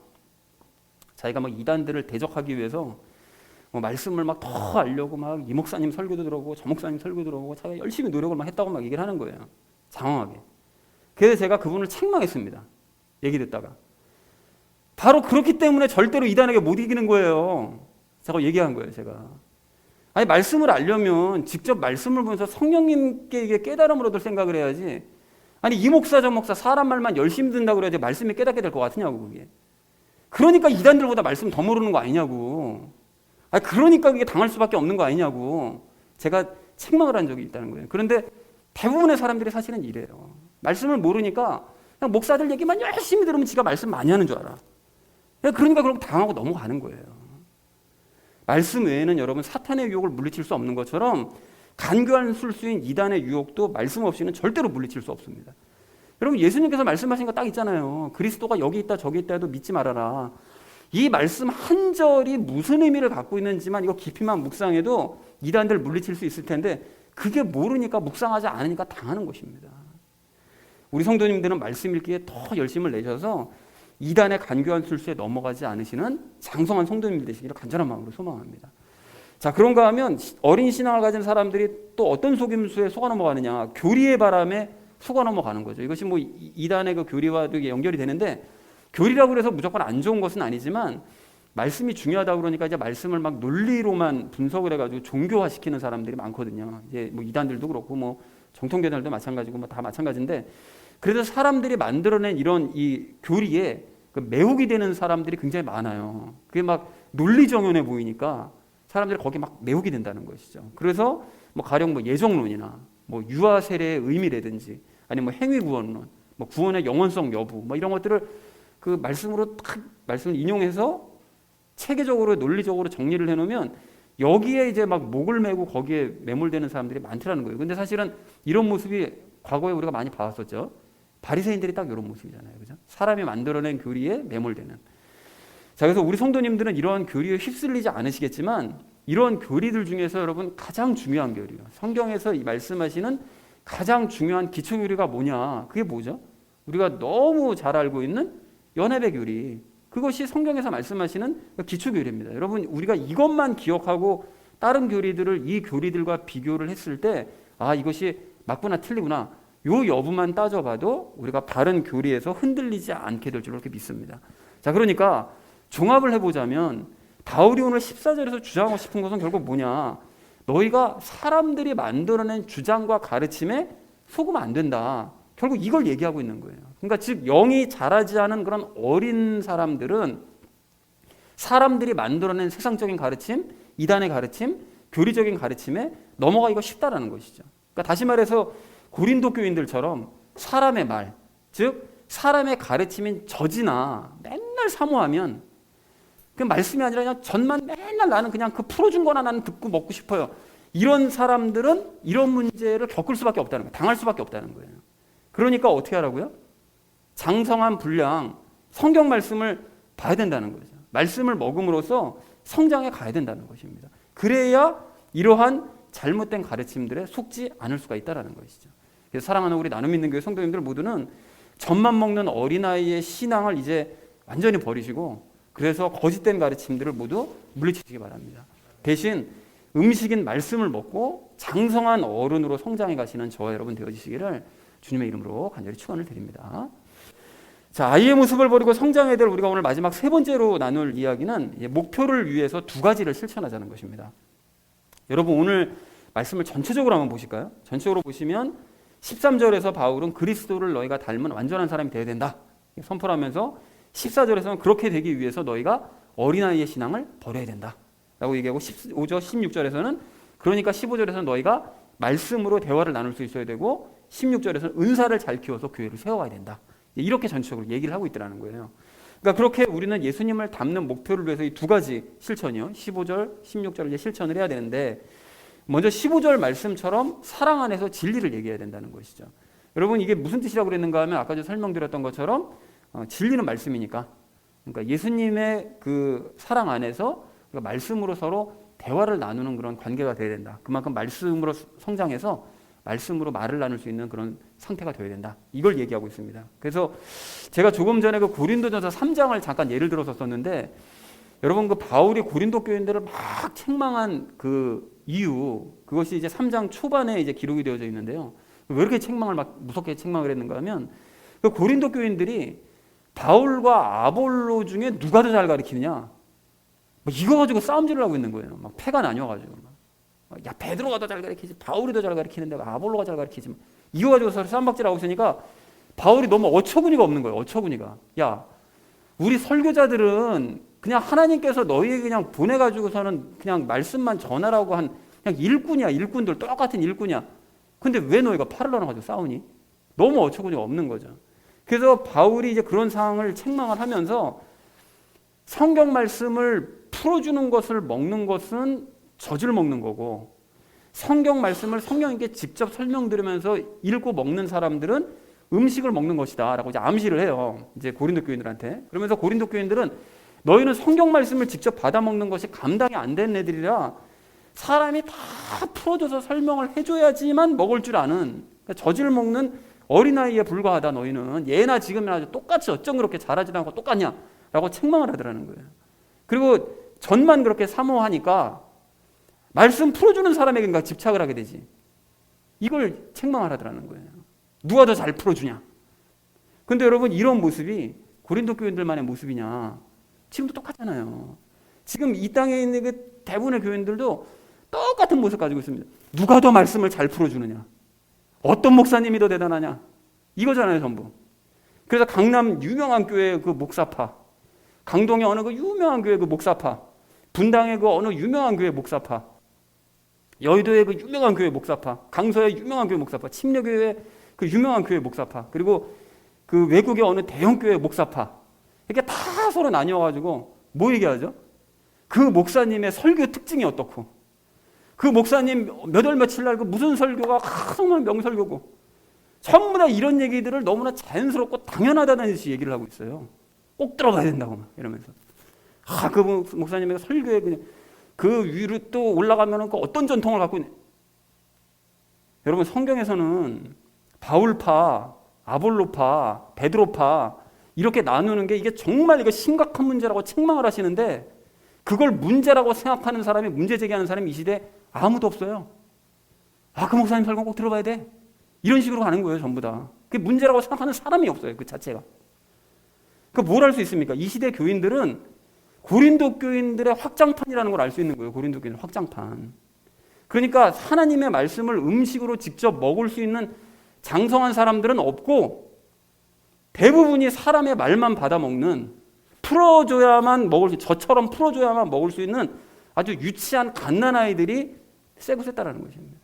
자기가 막 이단들을 대적하기 위해서 뭐 말씀을 막 더 알려고 막 이 목사님 설교도 들어보고 저 목사님 설교도 들어보고 자기가 열심히 노력을 막 했다고 막 얘기를 하는 거예요. 장황하게. 그래서 제가 그분을 책망했습니다. 얘기 듣다가. 바로 그렇기 때문에 절대로 이단에게 못 이기는 거예요. 제가 얘기한 거예요, 제가. 아니, 말씀을 알려면 직접 말씀을 보면서 성령님께 이게 깨달음을 얻을 생각을 해야지. 아니, 이 목사 저 목사 사람 말만 열심히 듣는다고 그래야지 말씀이 깨닫게 될 것 같으냐고, 그게. 그러니까 이단들보다 말씀 더 모르는 거 아니냐고. 아니, 그러니까 그게 당할 수밖에 없는 거 아니냐고. 제가 책망을 한 적이 있다는 거예요. 그런데 대부분의 사람들이 사실은 이래요. 말씀을 모르니까 그냥 목사들 얘기만 열심히 들으면 지가 말씀 많이 하는 줄 알아. 그러니까 그렇게 당하고 넘어가는 거예요. 말씀 외에는 여러분 사탄의 유혹을 물리칠 수 없는 것처럼 간교한 술수인 이단의 유혹도 말씀 없이는 절대로 물리칠 수 없습니다. 여러분, 예수님께서 말씀하신 거 딱 있잖아요. 그리스도가 여기 있다 저기 있다 해도 믿지 말아라. 이 말씀 한 절이 무슨 의미를 갖고 있는지만 이거 깊이만 묵상해도 이단들 물리칠 수 있을 텐데, 그게 모르니까 묵상하지 않으니까 당하는 것입니다. 우리 성도님들은 말씀 읽기에 더 열심을 내셔서 이단의 간교한 술수에 넘어가지 않으시는 장성한 성도님들 되시기를 간절한 마음으로 소망합니다. 자, 그런가 하면 어린 신앙을 가진 사람들이 또 어떤 속임수에 속아 넘어가느냐? 교리의 바람에 속아 넘어가는 거죠. 이것이 뭐 이단의 그 교리와 연결이 되는데, 교리라고 해서 무조건 안 좋은 것은 아니지만 말씀이 중요하다고 그러니까 이제 말씀을 막 논리로만 분석을 해가지고 종교화시키는 사람들이 많거든요. 이제 뭐 이단들도 그렇고 뭐 정통교단들도 마찬가지고 뭐 다 마찬가지인데, 그래서 사람들이 만들어낸 이런 이 교리에 매혹이 되는 사람들이 굉장히 많아요. 그게 막 논리정연해 보이니까 사람들이 거기에 막 매혹이 된다는 것이죠. 그래서 뭐 가령 뭐 예정론이나 뭐 유아 세례의 의미라든지 아니면 뭐 행위구원론, 뭐 구원의 영원성 여부, 뭐 이런 것들을 그 말씀으로 딱 말씀을 인용해서 체계적으로 논리적으로 정리를 해놓으면 여기에 이제 막 목을 메고 거기에 매몰되는 사람들이 많더라는 거예요. 근데 사실은 이런 모습이 과거에 우리가 많이 봐왔었죠. 바리새인들이 딱 이런 모습이잖아요, 그죠? 사람이 만들어낸 교리에 매몰되는. 자, 그래서 우리 성도님들은 이러한 교리에 휩쓸리지 않으시겠지만 이런 교리들 중에서 여러분 가장 중요한 교리요. 성경에서 이 말씀하시는 가장 중요한 기초 교리가 뭐냐? 그게 뭐죠? 우리가 너무 잘 알고 있는 연합의 교리. 그것이 성경에서 말씀하시는 기초 교리입니다. 여러분, 우리가 이것만 기억하고 다른 교리들을 이 교리들과 비교를 했을 때, 아, 이것이 맞구나 틀리구나, 요 여부만 따져봐도 우리가 바른 교리에서 흔들리지 않게 될 줄로 이렇게 믿습니다. 자, 그러니까 종합을 해보자면 바울이 오늘 14절에서 주장하고 싶은 것은 결국 뭐냐? 너희가 사람들이 만들어낸 주장과 가르침에 속으면 안 된다. 결국 이걸 얘기하고 있는 거예요. 그러니까 즉 영이 자라지 않은 그런 어린 사람들은 사람들이 만들어낸 세상적인 가르침, 이단의 가르침, 교리적인 가르침에 넘어가기가 쉽다라는 것이죠. 그러니까 다시 말해서 고린도 교인들처럼 사람의 말, 즉 사람의 가르침인 저지나 맨날 사모하면 그 말씀이 아니라 그냥 전만 맨날 나는 그냥 그 풀어준 거나 나는 듣고 먹고 싶어요. 이런 사람들은 이런 문제를 겪을 수밖에 없다는 거예요. 당할 수밖에 없다는 거예요. 그러니까 어떻게 하라고요? 장성한 분량, 성경 말씀을 봐야 된다는 거죠. 말씀을 먹음으로써 성장해 가야 된다는 것입니다. 그래야 이러한 잘못된 가르침들에 속지 않을 수가 있다는 것이죠. 그래서 사랑하는 우리 나눔 있는 교회 성도님들 모두는 젖만 먹는 어린아이의 신앙을 이제 완전히 버리시고, 그래서 거짓된 가르침들을 모두 물리치시기 바랍니다. 대신 음식인 말씀을 먹고 장성한 어른으로 성장해 가시는 저와 여러분 되어주시기를 주님의 이름으로 간절히 축원을 드립니다. 자, 아이의 모습을 버리고 성장해야 될 우리가 오늘 마지막 세 번째로 나눌 이야기는 목표를 위해서 두 가지를 실천하자는 것입니다. 여러분, 오늘 말씀을 전체적으로 한번 보실까요? 전체적으로 보시면 13절에서 바울은 그리스도를 너희가 닮은 완전한 사람이 되어야 된다 선포를 하면서 14절에서는 그렇게 되기 위해서 너희가 어린아이의 신앙을 버려야 된다 라고 얘기하고 15절, 16절에서는 그러니까 15절에서는 너희가 말씀으로 대화를 나눌 수 있어야 되고 16절에서는 은사를 잘 키워서 교회를 세워가야 된다. 이렇게 전체적으로 얘기를 하고 있더라는 거예요. 그러니까 그렇게 우리는 예수님을 닮는 목표를 위해서 이 두 가지 실천이요. 15절, 16절을 이제 실천을 해야 되는데 먼저 15절 말씀처럼 사랑 안에서 진리를 얘기해야 된다는 것이죠. 여러분 이게 무슨 뜻이라고 그랬는가 하면 아까 제가 설명드렸던 것처럼 진리는 말씀이니까, 그러니까 예수님의 그 사랑 안에서 말씀으로 서로 대화를 나누는 그런 관계가 돼야 된다. 그만큼 말씀으로 성장해서 말씀으로 말을 나눌 수 있는 그런 상태가 되어야 된다. 이걸 얘기하고 있습니다. 그래서 제가 조금 전에 그 고린도전서 3장을 잠깐 예를 들어서 썼는데, 여러분 그 바울이 고린도 교인들을 막 책망한 그 이유, 그것이 이제 3장 초반에 이제 기록이 되어져 있는데요. 왜 이렇게 책망을 막 무섭게 책망을 했는가 하면, 그 고린도 교인들이 바울과 아볼로 중에 누가 더 잘 가르치느냐, 이거 가지고 싸움질을 하고 있는 거예요. 막 패가 나뉘어가지고, 야 베드로가 더 잘 가르치지, 바울이 더 잘 가르치는데 아볼로가 잘 가르치지, 이거 가지고 서로 싸움박질하고 있으니까 바울이 너무 어처구니가 없는 거예요. 어처구니가. 야, 우리 설교자들은 그냥 하나님께서 너희에게 그냥 보내가지고서는 그냥 말씀만 전하라고 한 그냥 일꾼이야. 일꾼들 똑같은 일꾼이야. 근데 왜 너희가 팔을 나눠가지고 싸우니? 너무 어처구니가 없는 거죠. 그래서 바울이 이제 그런 상황을 책망을 하면서, 성경 말씀을 풀어주는 것을 먹는 것은 젖을 먹는 거고, 성경 말씀을 성령님께 직접 설명드리면서 읽고 먹는 사람들은 음식을 먹는 것이다 라고 이제 암시를 해요. 이제 고린도 교인들한테. 그러면서 고린도 교인들은 너희는 성경 말씀을 직접 받아 먹는 것이 감당이 안 되는 애들이라 사람이 다 풀어줘서 설명을 해줘야지만 먹을 줄 아는, 그러니까 젖을 먹는 어린아이에 불과하다. 너희는 예나 지금이나 아주 똑같이 어쩜 그렇게 잘하지도 않고 똑같냐 라고 책망을 하더라는 거예요. 그리고 젖만 그렇게 사모하니까 말씀 풀어주는 사람에게인가 집착을 하게 되지. 이걸 책망을 하더라는 거예요. 누가 더 잘 풀어주냐. 근데 여러분 이런 모습이 고린도 교인들만의 모습이냐? 지금도 똑같잖아요. 지금 이 땅에 있는 그 대부분의 교인들도 똑같은 모습 가지고 있습니다. 누가 더 말씀을 잘 풀어주느냐, 어떤 목사님이 더 대단하냐, 이거잖아요 전부. 그래서 강남 유명한 교회 그 목사파, 강동의 어느 그 유명한 교회 그 목사파, 분당의 그 어느 유명한 교회 목사파, 여의도의 그 유명한 교회 목사파, 강서의 유명한 교회 목사파, 침례교회 그 유명한 교회 목사파, 그리고 그 외국의 어느 대형 교회 목사파, 이렇게 다 서로 나뉘어가지고 뭐 얘기하죠? 그 목사님의 설교 특징이 어떻고, 그 목사님 몇 월 며칠 날 그 무슨 설교가 정말 명설교고, 전부 다 이런 얘기들을 너무나 자연스럽고 당연하다는 듯이 얘기를 하고 있어요. 꼭 들어가야 된다고 막 이러면서. 그 목사님의 설교에 그냥 그 위로 또 올라가면은 그 어떤 전통을 갖고 있네. 여러분 성경에서는 바울파, 아볼로파, 베드로파 이렇게 나누는 게 이게 정말 이거 심각한 문제라고 책망을 하시는데, 그걸 문제라고 생각하는 사람이, 문제 제기하는 사람이 이 시대에 아무도 없어요. 그 목사님 설교 꼭 들어봐야 돼. 이런 식으로 가는 거예요 전부 다. 그게 문제라고 생각하는 사람이 없어요 그 자체가. 그 뭘 할 수 있습니까? 이 시대 교인들은 고린도 교인들의 확장판이라는 걸 알 수 있는 거예요. 고린도 교인의 확장판. 그러니까 하나님의 말씀을 음식으로 직접 먹을 수 있는 장성한 사람들은 없고, 대부분이 사람의 말만 받아 먹는, 풀어줘야만 먹을 수, 저처럼 풀어줘야만 먹을 수 있는 아주 유치한 갓난아이들이 세고 셌다라는 것입니다.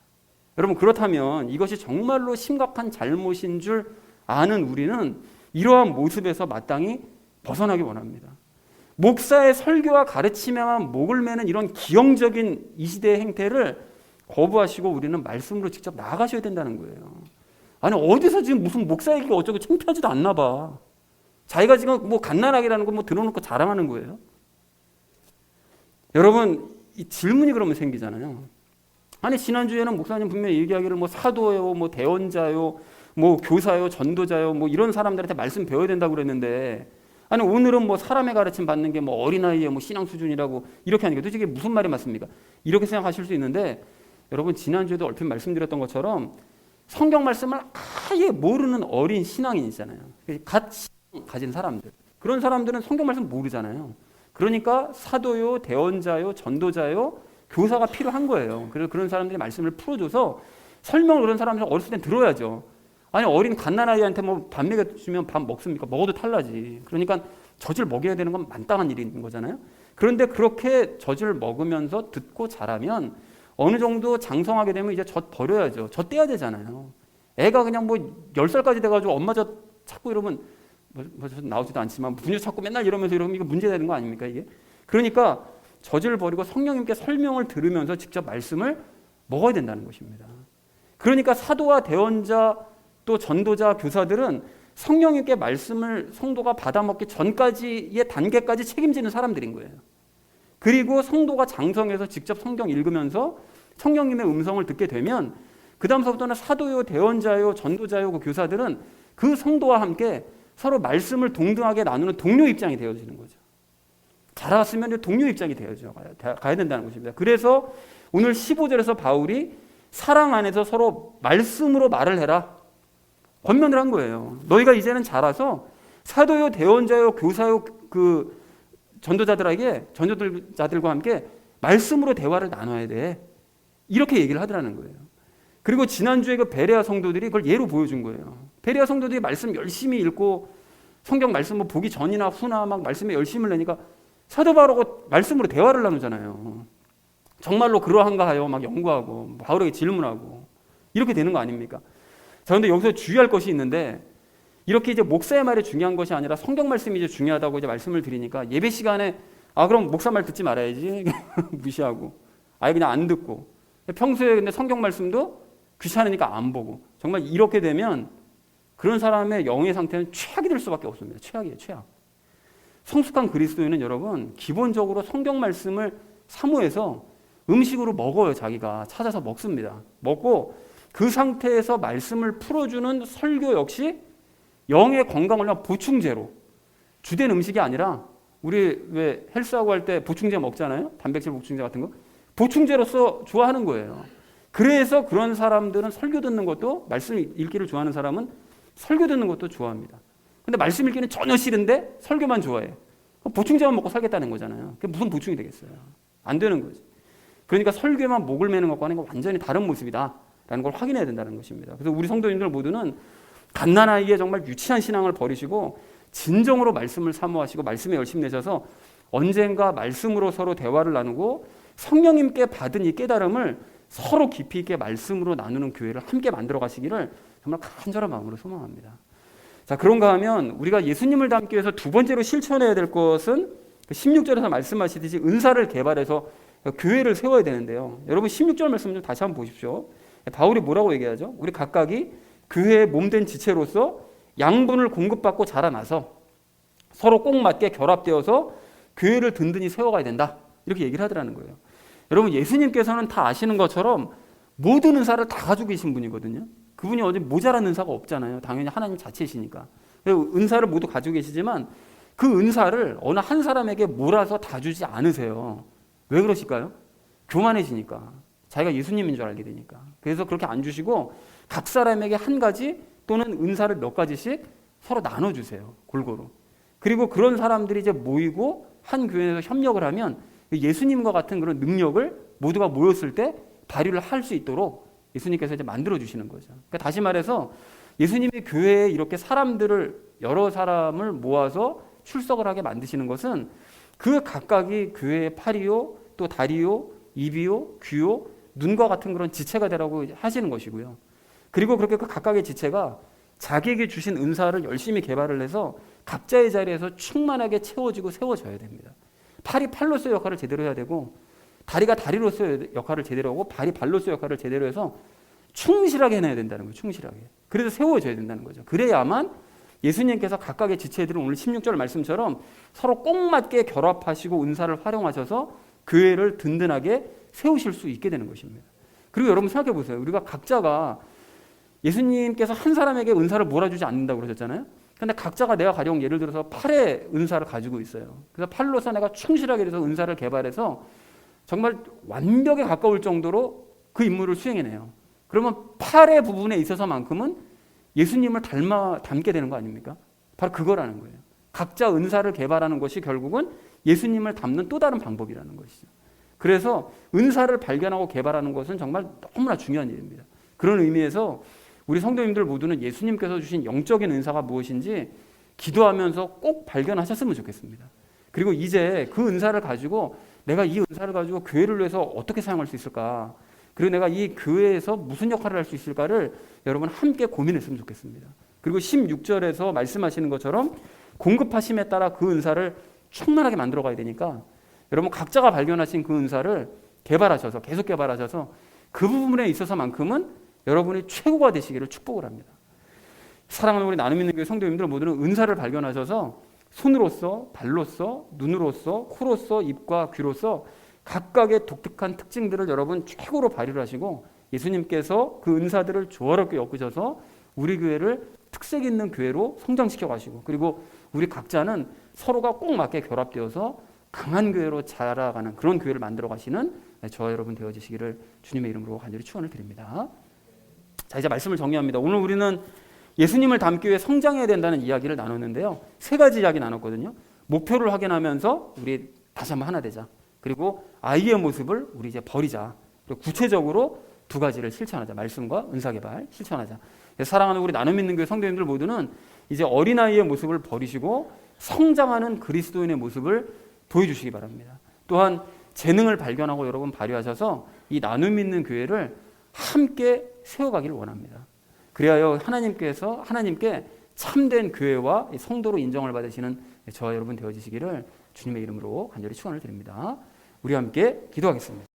여러분 그렇다면 이것이 정말로 심각한 잘못인 줄 아는 우리는 이러한 모습에서 마땅히 벗어나기 원합니다. 목사의 설교와 가르침에만 목을 매는 이런 기형적인 이 시대의 행태를 거부하시고 우리는 말씀으로 직접 나아가셔야 된다는 거예요. 아니 어디서 지금 무슨 목사 얘기가 어쩌고 창피하지도 않나 봐. 자기가 지금 뭐 갓난아기라는 거 뭐 들어놓고 자랑하는 거예요. 여러분 이 질문이 그러면 생기잖아요. 아니 지난주에는 목사님 분명히 얘기하기를 뭐 사도요, 뭐 대언자요, 뭐 교사요, 전도자요, 뭐 이런 사람들한테 말씀 배워야 된다고 그랬는데, 아니 오늘은 뭐 사람의 가르침 받는 게 뭐 어린아이의 뭐 신앙 수준이라고 이렇게 하는 게 도대체 이게 무슨 말이 맞습니까? 이렇게 생각하실 수 있는데, 여러분 지난주에도 얼핏 말씀드렸던 것처럼 성경 말씀을 아예 모르는 어린 신앙인 있잖아요. 같이 가진 사람들, 그런 사람들은 성경 말씀 모르잖아요. 그러니까 사도요, 대언자요, 전도자요, 교사가 필요한 거예요. 그래서 그런 사람들이 말씀을 풀어줘서 설명을 그런 사람들 어렸을 땐 들어야죠. 아니 어린 갓난아이한테 뭐 밥 먹여주면 밥 먹습니까? 먹어도 탈나지. 그러니까 젖을 먹여야 되는 건 마땅한 일인 거잖아요. 그런데 그렇게 젖을 먹으면서 듣고 자라면 어느 정도 장성하게 되면 이제 젖 버려야죠. 젖 떼야 되잖아요. 애가 그냥 뭐 10살까지 돼가지고 엄마 젖 찾고 이러면 뭐 나오지도 않지만 분유 찾고 맨날 이러면서 이러면 이거 문제 되는 거 아닙니까 이게? 그러니까 젖을 버리고 성령님께 설명을 들으면서 직접 말씀을 먹어야 된다는 것입니다. 그러니까 사도와 대언자 또 전도자 교사들은 성령님께 말씀을 성도가 받아먹기 전까지의 단계까지 책임지는 사람들인 거예요. 그리고 성도가 장성해서 직접 성경 읽으면서 성령님의 음성을 듣게 되면 그 다음서부터는 사도요, 대언자요, 전도자요, 그 교사들은 그 성도와 함께 서로 말씀을 동등하게 나누는 동료 입장이 되어지는 거죠. 자라왔으면 동료 입장이 되어져 가야 된다는 것입니다. 그래서 오늘 15절에서 바울이 사랑 안에서 서로 말씀으로 말을 해라 권면을 한 거예요. 너희가 이제는 자라서 사도요, 대언자요, 교사요, 그 전도자들과 함께 말씀으로 대화를 나눠야 돼. 이렇게 얘기를 하더라는 거예요. 그리고 지난주에 그 베레아 성도들이 그걸 예로 보여준 거예요. 베레아 성도들이 말씀 열심히 읽고 성경 말씀 뭐 보기 전이나 후나 막 말씀에 열심을 내니까 사도 바울하고 말씀으로 대화를 나누잖아요. 정말로 그러한가 하여 막 연구하고 바울에게 질문하고 이렇게 되는 거 아닙니까? 자, 그런데 여기서 주의할 것이 있는데 이렇게 이제 목사의 말이 중요한 것이 아니라 성경 말씀이 이제 중요하다고 이제 말씀을 드리니까 예배 시간에 그럼 목사 말 듣지 말아야지 무시하고 아예 그냥 안 듣고 평소에 근데 성경 말씀도 귀찮으니까 안 보고 정말 이렇게 되면 그런 사람의 영의 상태는 최악이 될 수밖에 없습니다. 최악이에요, 최악. 성숙한 그리스도인은 여러분 기본적으로 성경 말씀을 사모해서 음식으로 먹어요. 자기가 찾아서 먹습니다. 먹고 그 상태에서 말씀을 풀어주는 설교 역시 영의 건강을 위한 보충제로 주된 음식이 아니라 우리 왜 헬스하고 할 때 보충제 먹잖아요. 단백질 보충제 같은 거. 보충제로서 좋아하는 거예요. 그래서 그런 사람들은 설교 듣는 것도 말씀 읽기를 좋아하는 사람은 설교 듣는 것도 좋아합니다. 근데 말씀 읽기는 전혀 싫은데 설교만 좋아해. 보충제만 먹고 살겠다는 거잖아요. 그게 무슨 보충이 되겠어요. 안 되는 거지. 그러니까 설교만 목을 매는 것과는 완전히 다른 모습이다라는 걸 확인해야 된다는 것입니다. 그래서 우리 성도님들 모두는 갓난아이에 정말 유치한 신앙을 버리시고 진정으로 말씀을 사모하시고 말씀에 열심 내셔서 언젠가 말씀으로 서로 대화를 나누고 성령님께 받은 이 깨달음을 서로 깊이 있게 말씀으로 나누는 교회를 함께 만들어 가시기를 정말 간절한 마음으로 소망합니다. 자, 그런가 하면 우리가 예수님을 닮기 위해서 두 번째로 실천해야 될 것은 16절에서 말씀하시듯이 은사를 개발해서 교회를 세워야 되는데요. 여러분 16절 말씀 좀 다시 한번 보십시오. 바울이 뭐라고 얘기하죠? 우리 각각이 교회의 몸된 지체로서 양분을 공급받고 자라나서 서로 꼭 맞게 결합되어서 교회를 든든히 세워가야 된다. 이렇게 얘기를 하더라는 거예요. 여러분 예수님께서는 다 아시는 것처럼 모든 은사를 다 가지고 계신 분이거든요. 그분이 어디 모자란 은사가 없잖아요. 당연히 하나님 자체이시니까. 은사를 모두 가지고 계시지만 그 은사를 어느 한 사람에게 몰아서 다 주지 않으세요. 왜 그러실까요? 교만해지니까. 자기가 예수님인 줄 알게 되니까. 그래서 그렇게 안 주시고 각 사람에게 한 가지 또는 은사를 몇 가지씩 서로 나눠주세요. 골고루. 그리고 그런 사람들이 이제 모이고 한 교회에서 협력을 하면 예수님과 같은 그런 능력을 모두가 모였을 때 발휘를 할 수 있도록 예수님께서 이제 만들어주시는 거죠. 그러니까 다시 말해서 예수님이 교회에 이렇게 사람들을 여러 사람을 모아서 출석을 하게 만드시는 것은 그 각각이 교회의 팔이요, 또 다리요, 입이요, 귀요, 눈과 같은 그런 지체가 되라고 하시는 것이고요. 그리고 그렇게 그 각각의 지체가 자기에게 주신 은사를 열심히 개발을 해서 각자의 자리에서 충만하게 채워지고 세워져야 됩니다. 팔이 팔로서의 역할을 제대로 해야 되고 다리가 다리로서의 역할을 제대로 하고 발이 발로서의 역할을 제대로 해서 충실하게 해내야 된다는 거예요. 충실하게. 그래서 세워져야 된다는 거죠. 그래야만 예수님께서 각각의 지체들은 오늘 16절 말씀처럼 서로 꼭 맞게 결합하시고 은사를 활용하셔서 교회를 든든하게 세우실 수 있게 되는 것입니다. 그리고 여러분 생각해 보세요. 우리가 각자가 예수님께서 한 사람에게 은사를 몰아주지 않는다고 그러셨잖아요. 근데 각자가 내가 가령 예를 들어서 팔의 은사를 가지고 있어요. 그래서 팔로서 내가 충실하게 돼서 은사를 개발해서 정말 완벽에 가까울 정도로 그 임무를 수행해내요. 그러면 팔의 부분에 있어서만큼은 예수님을 닮게 되는 거 아닙니까? 바로 그거라는 거예요. 각자 은사를 개발하는 것이 결국은 예수님을 닮는 또 다른 방법이라는 것이죠. 그래서 은사를 발견하고 개발하는 것은 정말 너무나 중요한 일입니다. 그런 의미에서 우리 성도님들 모두는 예수님께서 주신 영적인 은사가 무엇인지 기도하면서 꼭 발견하셨으면 좋겠습니다. 그리고 이제 그 은사를 가지고 내가 이 은사를 가지고 교회를 위해서 어떻게 사용할 수 있을까? 그리고 내가 이 교회에서 무슨 역할을 할 수 있을까를 여러분 함께 고민했으면 좋겠습니다. 그리고 16절에서 말씀하시는 것처럼 공급하심에 따라 그 은사를 충만하게 만들어 가야 되니까 여러분 각자가 발견하신 그 은사를 개발하셔서 계속 개발하셔서 그 부분에 있어서만큼은 여러분이 최고가 되시기를 축복을 합니다. 사랑하는 우리 나눔 있는 교회 성도님들 모두는 은사를 발견하셔서 손으로서, 발로서, 눈으로서, 코로서, 입과 귀로서 각각의 독특한 특징들을 여러분 최고로 발휘를 하시고 예수님께서 그 은사들을 조화롭게 엮으셔서 우리 교회를 특색 있는 교회로 성장시켜 가시고 그리고 우리 각자는 서로가 꼭 맞게 결합되어서 강한 교회로 자라가는 그런 교회를 만들어 가시는 저와 여러분 되어지시기를 주님의 이름으로 간절히 축원을 드립니다. 자, 이제 말씀을 정리합니다. 오늘 우리는 예수님을 닮기 위해 성장해야 된다는 이야기를 나눴는데요. 세 가지 이야기 나눴거든요. 목표를 확인하면서 우리 다시 한번 하나 되자. 그리고 아이의 모습을 우리 이제 버리자. 그리고 구체적으로 두 가지를 실천하자. 말씀과 은사개발 실천하자. 사랑하는 우리 나눔 있는 교회 성도님들 모두는 이제 어린아이의 모습을 버리시고 성장하는 그리스도인의 모습을 보여주시기 바랍니다. 또한 재능을 발견하고 여러분 발휘하셔서 이 나눔 있는 교회를 함께 세워가기를 원합니다. 그리하여 하나님께 참된 교회와 성도로 인정을 받으시는 저와 여러분 되어지시기를 주님의 이름으로 간절히 축원을 드립니다. 우리 함께 기도하겠습니다.